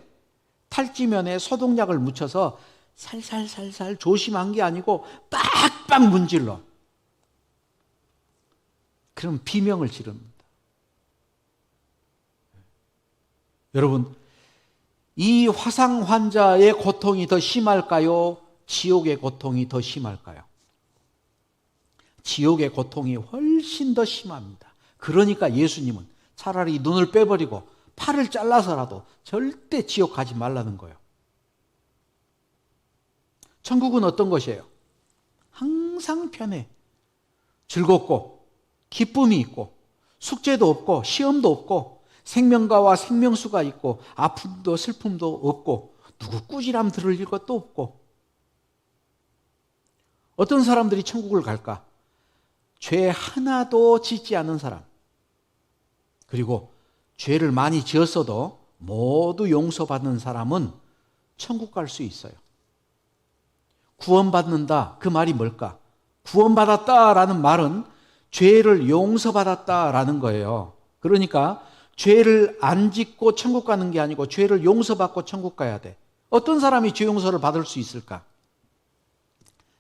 탈지면에 소독약을 묻혀서 살살살살 조심한 게 아니고 빡빡 문질러. 그럼 비명을 지릅니다. 여러분, 이 화상 환자의 고통이 더 심할까요? 지옥의 고통이 더 심할까요? 지옥의 고통이 훨씬 더 심합니다. 그러니까 예수님은 차라리 눈을 빼버리고 팔을 잘라서라도 절대 지옥 가지 말라는 거예요. 천국은 어떤 것이에요? 항상 편해. 즐겁고 기쁨이 있고 숙제도 없고 시험도 없고 생명가와 생명수가 있고 아픔도 슬픔도 없고 누구 꾸지람 들을 것도 없고. 어떤 사람들이 천국을 갈까? 죄 하나도 짓지 않은 사람, 그리고 죄를 많이 지었어도 모두 용서받는 사람은 천국 갈 수 있어요. 구원받는다, 그 말이 뭘까? 구원받았다라는 말은 죄를 용서받았다라는 거예요. 그러니까 죄를 안 짓고 천국 가는 게 아니고 죄를 용서받고 천국 가야 돼. 어떤 사람이 죄 용서를 받을 수 있을까?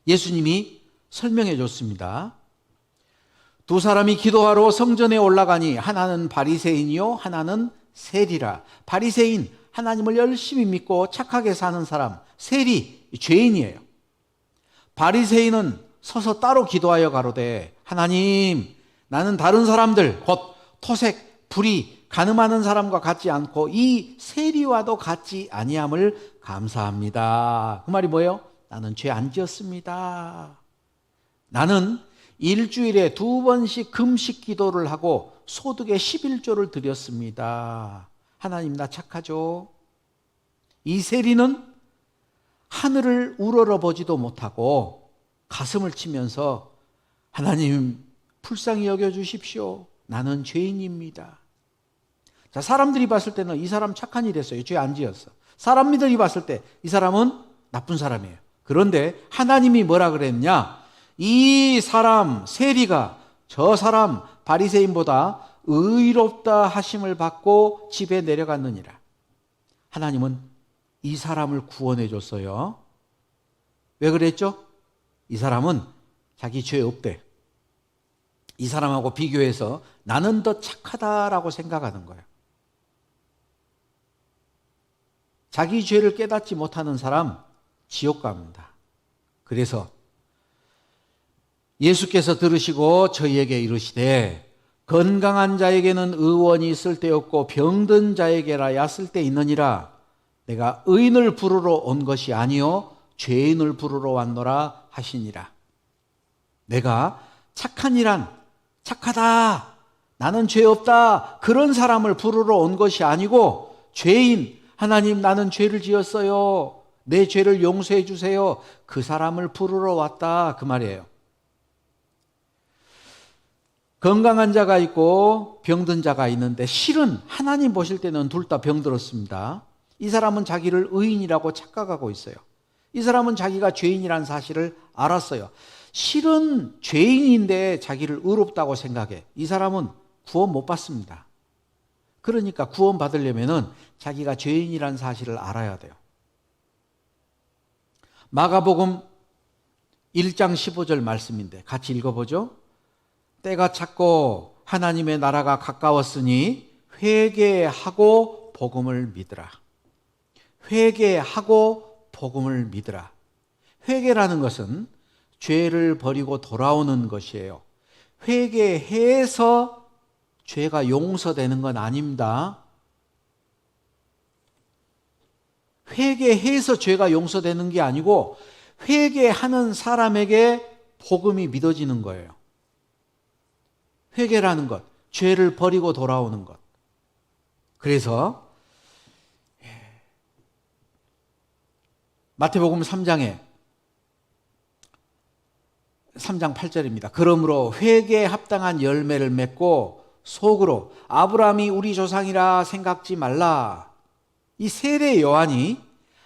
예수님이 설명해 줬습니다. 두 사람이 기도하러 성전에 올라가니 하나는 바리새인이요 하나는 세리라. 바리새인, 하나님을 열심히 믿고 착하게 사는 사람. 세리, 죄인이에요. 바리새인은 서서 따로 기도하여 가로되 하나님, 나는 다른 사람들 곧 토색, 불의, 간음하는 사람과 같지 않고 이 세리와도 같지 아니함을 감사합니다. 그 말이 뭐예요? 나는 죄 안 지었습니다. 나는 일주일에 2번씩 금식 기도를 하고 소득의 11조를 드렸습니다. 하나님, 나 착하죠? 이 세리는 하늘을 우러러보지도 못하고 가슴을 치면서 하나님, 불쌍히 여겨주십시오. 나는 죄인입니다. 자, 사람들이 봤을 때는 이 사람 착한 일 했어요. 죄 안 지었어. 사람들이 봤을 때 이 사람은 나쁜 사람이에요. 그런데 하나님이 뭐라 그랬냐? 이 사람 세리가 저 사람 바리새인보다 의롭다 하심을 받고 집에 내려갔느니라. 하나님은 이 사람을 구원해 줬어요. 왜 그랬죠? 이 사람은 자기 죄 없대. 이 사람하고 비교해서 나는 더 착하다라고 생각하는 거예요. 자기 죄를 깨닫지 못하는 사람 지옥 갑니다. 그래서 예수께서 들으시고 저희에게 이르시되 건강한 자에게는 의원이 쓸데없고 병든 자에게라야 쓸데있느니라. 내가 의인을 부르러 온 것이 아니요 죄인을 부르러 왔노라 하시니라. 내가 착한 이란 착하다, 나는 죄 없다, 그런 사람을 부르러 온 것이 아니고 죄인, 하나님 나는 죄를 지었어요, 내 죄를 용서해 주세요, 그 사람을 부르러 왔다, 그 말이에요. 건강한 자가 있고 병든 자가 있는데 실은 하나님 보실 때는 둘 다 병들었습니다. 이 사람은 자기를 의인이라고 착각하고 있어요. 이 사람은 자기가 죄인이라는 사실을 알았어요. 실은 죄인인데 자기를 의롭다고 생각해. 이 사람은 구원 못 받습니다. 그러니까 구원 받으려면 자기가 죄인이라는 사실을 알아야 돼요. 마가복음 1장 15절 말씀인데 같이 읽어보죠. 때가 찼고 하나님의 나라가 가까웠으니 회개하고 복음을 믿으라. 회개하고 복음을 믿으라. 회개라는 것은 죄를 버리고 돌아오는 것이에요. 회개해서 죄가 용서되는 건 아닙니다. 회개해서 죄가 용서되는 게 아니고 회개하는 사람에게 복음이 믿어지는 거예요. 회개라는 것, 죄를 버리고 돌아오는 것. 그래서 마태복음 3장 8절입니다. 그러므로 회개에 합당한 열매를 맺고 속으로 아브라함이 우리 조상이라 생각지 말라. 이 세례 요한이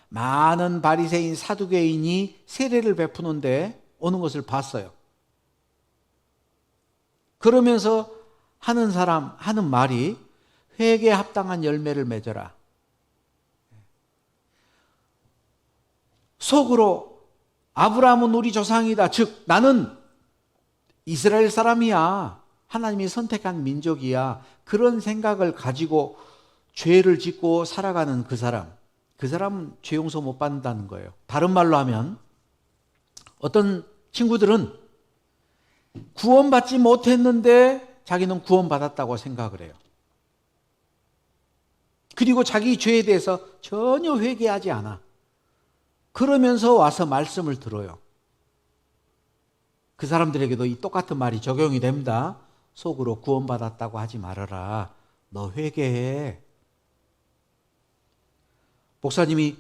많은 바리새인 사두개인이 세례를 베푸는데 오는 것을 봤어요. 그러면서 하는 말이 회개에 합당한 열매를 맺어라. 속으로 아브라함은 우리 조상이다. 즉 나는 이스라엘 사람이야. 하나님이 선택한 민족이야. 그런 생각을 가지고 죄를 짓고 살아가는 그 사람은 죄 용서 못 받는다는 거예요. 다른 말로 하면 어떤 친구들은 구원받지 못했는데 자기는 구원받았다고 생각을 해요. 그리고 자기 죄에 대해서 전혀 회개하지 않아. 그러면서 와서 말씀을 들어요. 그 사람들에게도 이 똑같은 말이 적용이 됩니다. 속으로 구원받았다고 하지 말아라. 너 회개해. 목사님이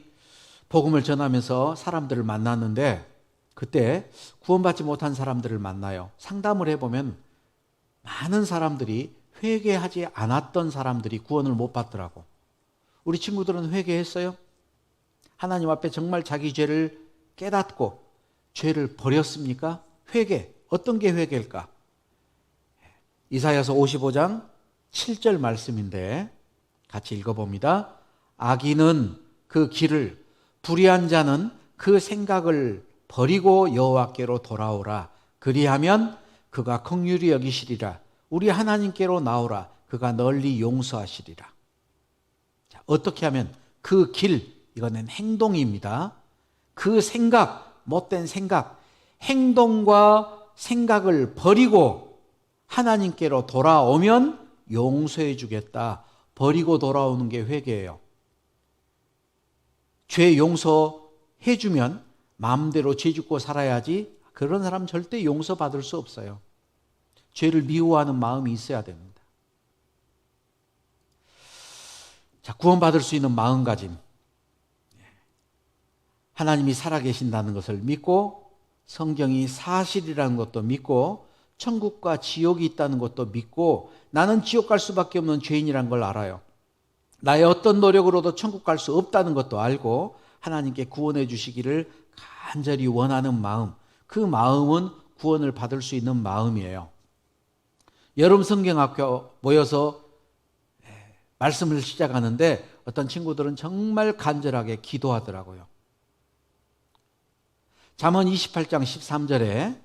복음을 전하면서 사람들을 만났는데 그때 구원받지 못한 사람들을 만나요. 상담을 해보면 많은 사람들이 회개하지 않았던 사람들이 구원을 못 받더라고. 우리 친구들은 회개했어요? 하나님 앞에 정말 자기 죄를 깨닫고 죄를 버렸습니까? 회개. 어떤 게 회개일까? 이사야서 55장 7절 말씀인데 같이 읽어봅니다. 악인은 그 길을, 불의한 자는 그 생각을 버리고 여호와께로 돌아오라. 그리하면 그가 긍휼히 여기시리라. 우리 하나님께로 나오라. 그가 널리 용서하시리라. 자, 어떻게 하면 그 길, 이거는 행동입니다. 그 생각, 못된 생각, 행동과 생각을 버리고 하나님께로 돌아오면 용서해 주겠다. 버리고 돌아오는 게 회개예요. 죄 용서해 주면 마음대로 죄 짓고 살아야지. 그런 사람 절대 용서받을 수 없어요. 죄를 미워하는 마음이 있어야 됩니다. 자, 구원받을 수 있는 마음가짐. 하나님이 살아계신다는 것을 믿고 성경이 사실이라는 것도 믿고 천국과 지옥이 있다는 것도 믿고 나는 지옥 갈 수밖에 없는 죄인이라는 걸 알아요. 나의 어떤 노력으로도 천국 갈 수 없다는 것도 알고 하나님께 구원해 주시기를 간절히 원하는 마음, 그 마음은 구원을 받을 수 있는 마음이에요. 여름 성경학교 모여서 말씀을 시작하는데 어떤 친구들은 정말 간절하게 기도하더라고요. 잠언 28장 13절에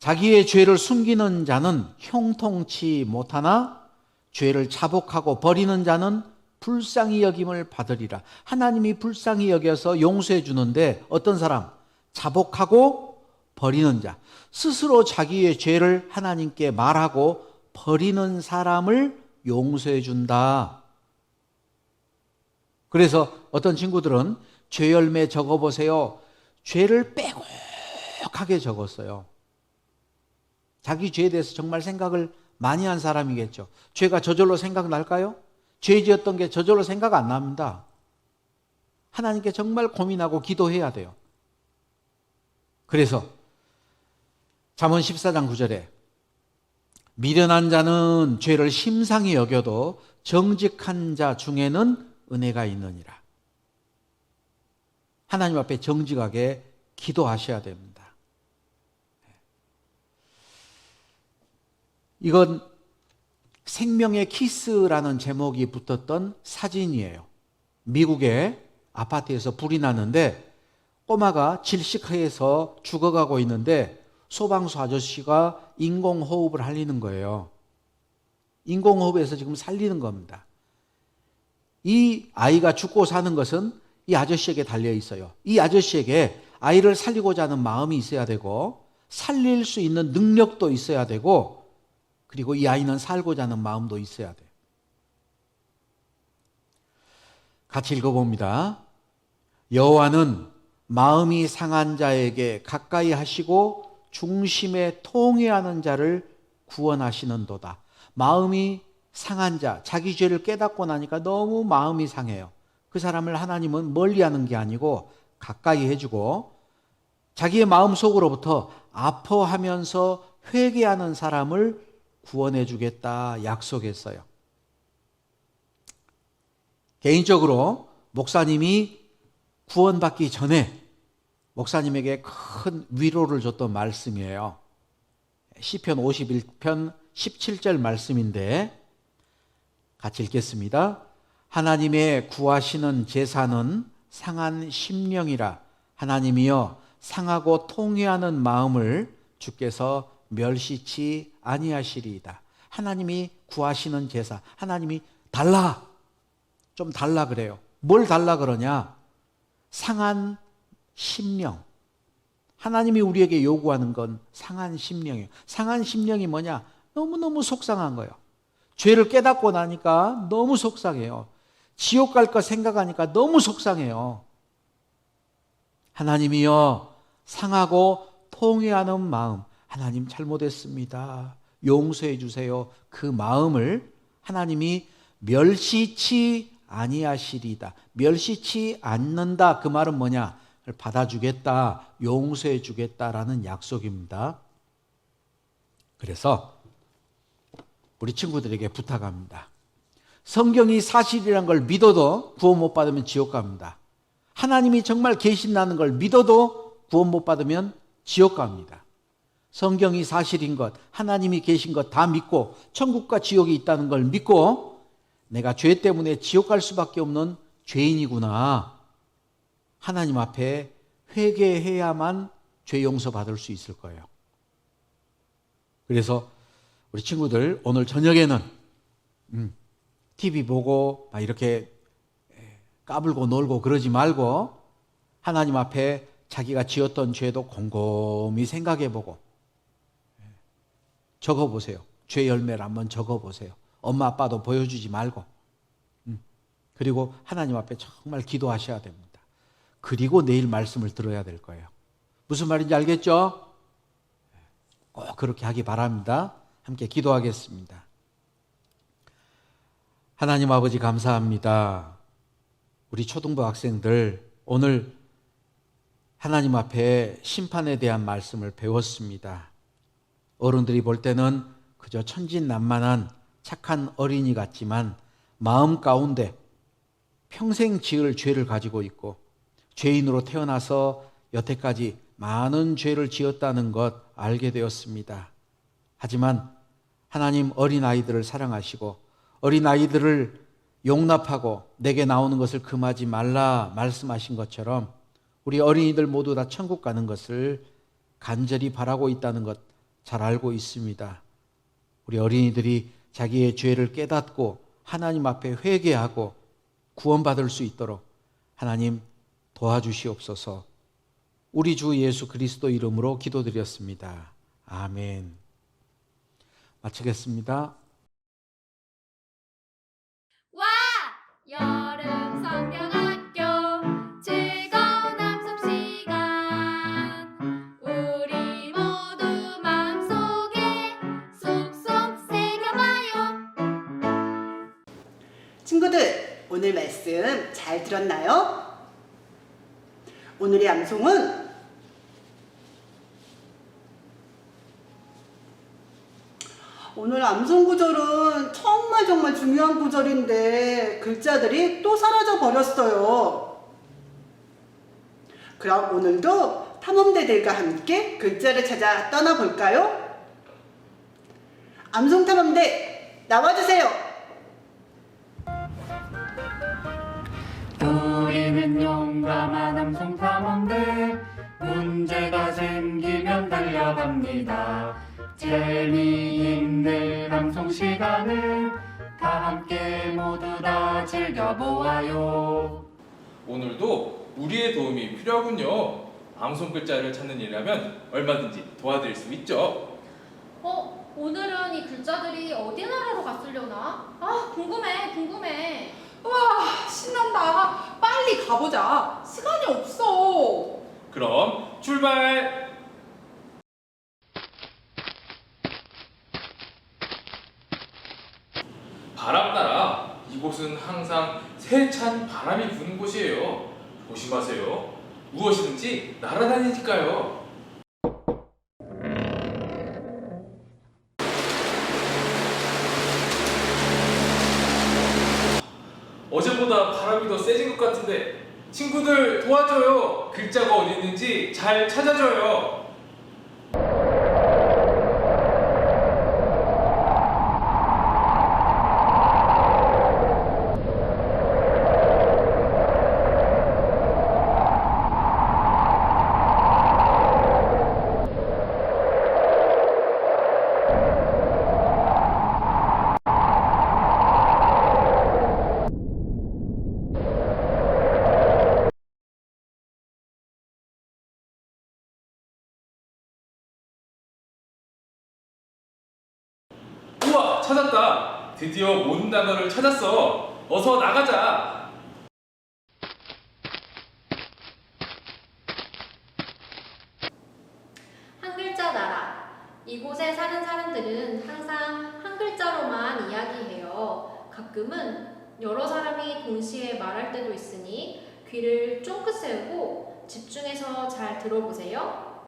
자기의 죄를 숨기는 자는 형통치 못하나 죄를 자복하고 버리는 자는 불쌍히 여김을 받으리라. 하나님이 불쌍히 여겨서 용서해 주는데 어떤 사람? 자복하고 버리는 자. 스스로 자기의 죄를 하나님께 말하고 버리는 사람을 용서해 준다. 그래서 어떤 친구들은 죄 열매 적어보세요. 죄를 빼곡하게 적었어요. 자기 죄에 대해서 정말 생각을 많이 한 사람이겠죠. 죄가 저절로 생각날까요? 죄 지었던 게 저절로 생각 안 납니다. 하나님께 정말 고민하고 기도해야 돼요. 그래서 잠언 14장 9절에 미련한 자는 죄를 심상히 여겨도 정직한 자 중에는 은혜가 있느니라. 하나님 앞에 정직하게 기도하셔야 됩니다. 이건 생명의 키스라는 제목이 붙었던 사진이에요. 미국의 아파트에서 불이 났는데 꼬마가 질식해서 죽어가고 있는데 소방서 아저씨가 인공호흡을 하려는 거예요. 인공호흡에서 지금 살리는 겁니다. 이 아이가 죽고 사는 것은 이 아저씨에게 달려 있어요. 이 아저씨에게 아이를 살리고자 하는 마음이 있어야 되고 살릴 수 있는 능력도 있어야 되고 그리고 이 아이는 살고자 하는 마음도 있어야 돼요. 같이 읽어봅니다. 여호와는 마음이 상한 자에게 가까이 하시고 중심에 통회하는 자를 구원하시는도다. 마음이 상한 자, 자기 죄를 깨닫고 나니까 너무 마음이 상해요. 그 사람을 하나님은 멀리하는 게 아니고 가까이 해주고 자기의 마음속으로부터 아파하면서 회개하는 사람을 구원해 주겠다 약속했어요. 개인적으로 목사님이 구원받기 전에 목사님에게 큰 위로를 줬던 말씀이에요. 시편 51편 17절 말씀인데 같이 읽겠습니다. 하나님의 구하시는 제사는 상한 심령이라. 하나님이여 상하고 통회하는 마음을 주께서 멸시치 아니하시리이다. 하나님이 구하시는 제사, 하나님이 달라, 좀 달라 그래요. 뭘 달라 그러냐? 상한 심령. 하나님이 우리에게 요구하는 건 상한 심령이에요. 상한 심령이 뭐냐? 너무너무 속상한 거예요. 죄를 깨닫고 나니까 너무 속상해요. 지옥 갈 거 생각하니까 너무 속상해요. 하나님이여 상하고 통회하는 마음, 하나님 잘못했습니다, 용서해 주세요. 그 마음을 하나님이 멸시치 아니하시리다. 멸시치 않는다. 그 말은 뭐냐? 받아주겠다, 용서해 주겠다라는 약속입니다. 그래서 우리 친구들에게 부탁합니다. 성경이 사실이라는 걸 믿어도 구원 못 받으면 지옥 갑니다. 하나님이 정말 계신다는 걸 믿어도 구원 못 받으면 지옥 갑니다. 성경이 사실인 것, 하나님이 계신 것 다 믿고 천국과 지옥이 있다는 걸 믿고 내가 죄 때문에 지옥 갈 수밖에 없는 죄인이구나. 하나님 앞에 회개해야만 죄 용서 받을 수 있을 거예요. 그래서 우리 친구들 오늘 저녁에는 TV 보고 막 이렇게 까불고 놀고 그러지 말고 하나님 앞에 자기가 지었던 죄도 곰곰이 생각해보고 적어보세요. 죄 열매를 한번 적어보세요. 엄마 아빠도 보여주지 말고. 그리고 하나님 앞에 정말 기도하셔야 됩니다. 그리고 내일 말씀을 들어야 될 거예요. 무슨 말인지 알겠죠? 꼭 그렇게 하기 바랍니다. 함께 기도하겠습니다. 하나님 아버지 감사합니다. 우리 초등부 학생들 오늘 하나님 앞에 심판에 대한 말씀을 배웠습니다. 어른들이 볼 때는 그저 천진난만한 착한 어린이 같지만 마음 가운데 평생 지을 죄를 가지고 있고 죄인으로 태어나서 여태까지 많은 죄를 지었다는 것 알게 되었습니다. 하지만 하나님 어린아이들을 사랑하시고 어린아이들을 용납하고 내게 나오는 것을 금하지 말라 말씀하신 것처럼 우리 어린이들 모두 다 천국 가는 것을 간절히 바라고 있다는 것 잘 알고 있습니다. 우리 어린이들이 자기의 죄를 깨닫고 하나님 앞에 회개하고 구원받을 수 있도록 하나님 도와주시옵소서. 우리 주 예수 그리스도 이름으로 기도드렸습니다. 아멘. 마치겠습니다. 와! 여름 성경 친구들, 오늘 말씀 잘 들었나요? 오늘의 암송은 오늘 암송 구절은 정말 중요한 구절인데 글자들이 또 사라져 버렸어요. 그럼 오늘도 탐험대들과 함께 글자를 찾아 떠나볼까요? 암송 탐험대 나와주세요. 우리는 용감한 암송 탐험대, 문제가 생기면 달려갑니다. 재미있는 암송 시간을 다 함께 모두 다 즐겨보아요. 오늘도 우리의 도움이 필요하군요. 암송 글자를 찾는 일이라면 얼마든지 도와드릴 수 있죠. 오늘은 이 글자들이 어디 나라로 갔으려나? 궁금해. 와, 신난다. 빨리 가보자. 시간이 없어. 그럼 출발! 바람나라. 이곳은 항상 세찬 바람이 부는 곳이에요. 조심하세요. 무엇이든지 날아다니니까요. 어제보다 바람이 더 세진 것 같은데 친구들 도와줘요. 글자가 어디 있는지 잘 찾아줘요. 우와, 찾았다. 드디어 모든 단어를 찾았어. 어서 나가자. 한 글자 나라. 이곳에 사는 사람들은 항상 한 글자로만 이야기해요. 가끔은 여러 사람이 동시에 말할 때도 있으니 귀를 쫑긋 세우고 집중해서 잘 들어보세요.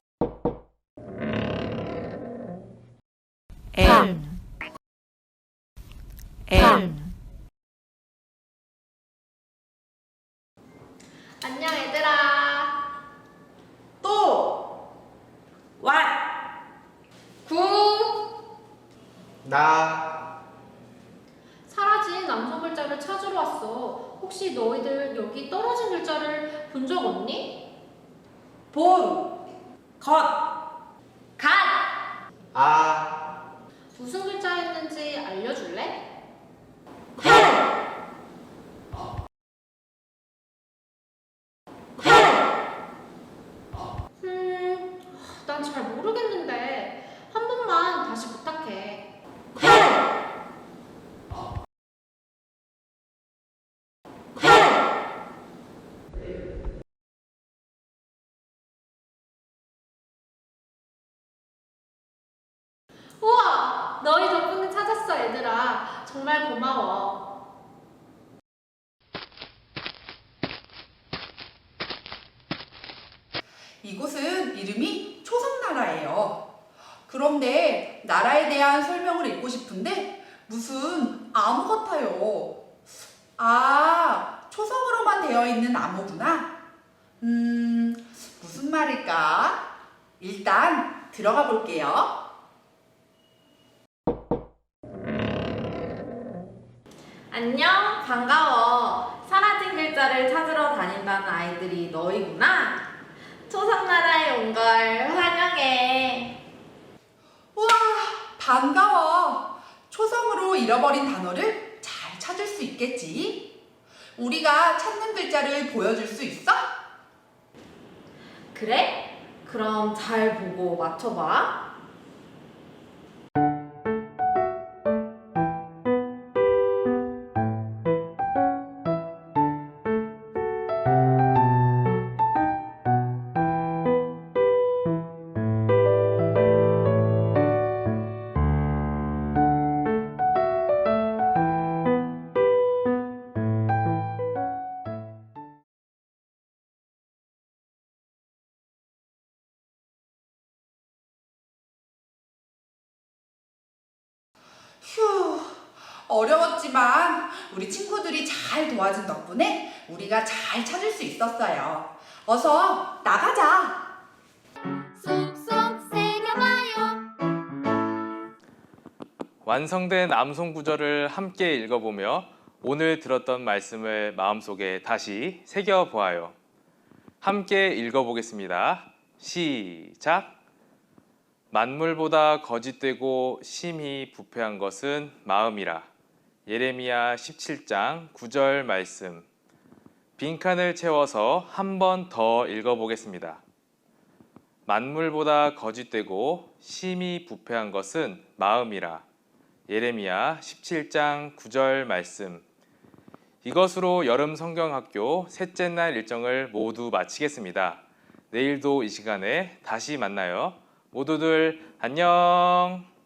안녕 얘들아. 또 와. 나 사라진 암송 글자를 찾으러 왔어. 혹시 너희들 여기 떨어진 글자를 본 적 없니? 무슨 글자였는지 알려줄래? 난 잘 모르겠는데 한 번만 다시 부탁해. 우와! 너희 덕분에 찾았어, 얘들아. 정말 고마워. 이곳은 이름이 초성나라예요. 그런데 나라에 대한 설명을 읽고 싶은데 무슨 암호 같아요. 초성으로만 되어 있는 암호구나. 무슨 말일까? 일단 들어가 볼게요. 안녕, 반가워. 사라진 글자를 찾으러 다닌다는 아이들이 너희구나. 초성나라에 온 걸 환영해. 우와, 반가워. 초성으로 잃어버린 단어를 잘 찾을 수 있겠지? 우리가 찾는 글자를 보여줄 수 있어? 그래? 그럼 잘 보고 맞춰봐. 어려웠지만 우리 친구들이 잘 도와준 덕분에 우리가 잘 찾을 수 있었어요. 어서 나가자. 쏙쏙 새겨봐요. 완성된 암송 구절을 함께 읽어보며 오늘 들었던 말씀을 마음속에 다시 새겨보아요. 함께 읽어보겠습니다. 시작! 만물보다 거짓되고 심히 부패한 것은 마음이라. 예레미야 17장 9절 말씀. 빈칸을 채워서 한 번 더 읽어보겠습니다. 만물보다 거짓되고 심히 부패한 것은 마음이라. 예레미야 17장 9절 말씀. 이것으로 여름 성경학교 셋째 날 일정을 모두 마치겠습니다. 내일도 이 시간에 다시 만나요. 모두들 안녕!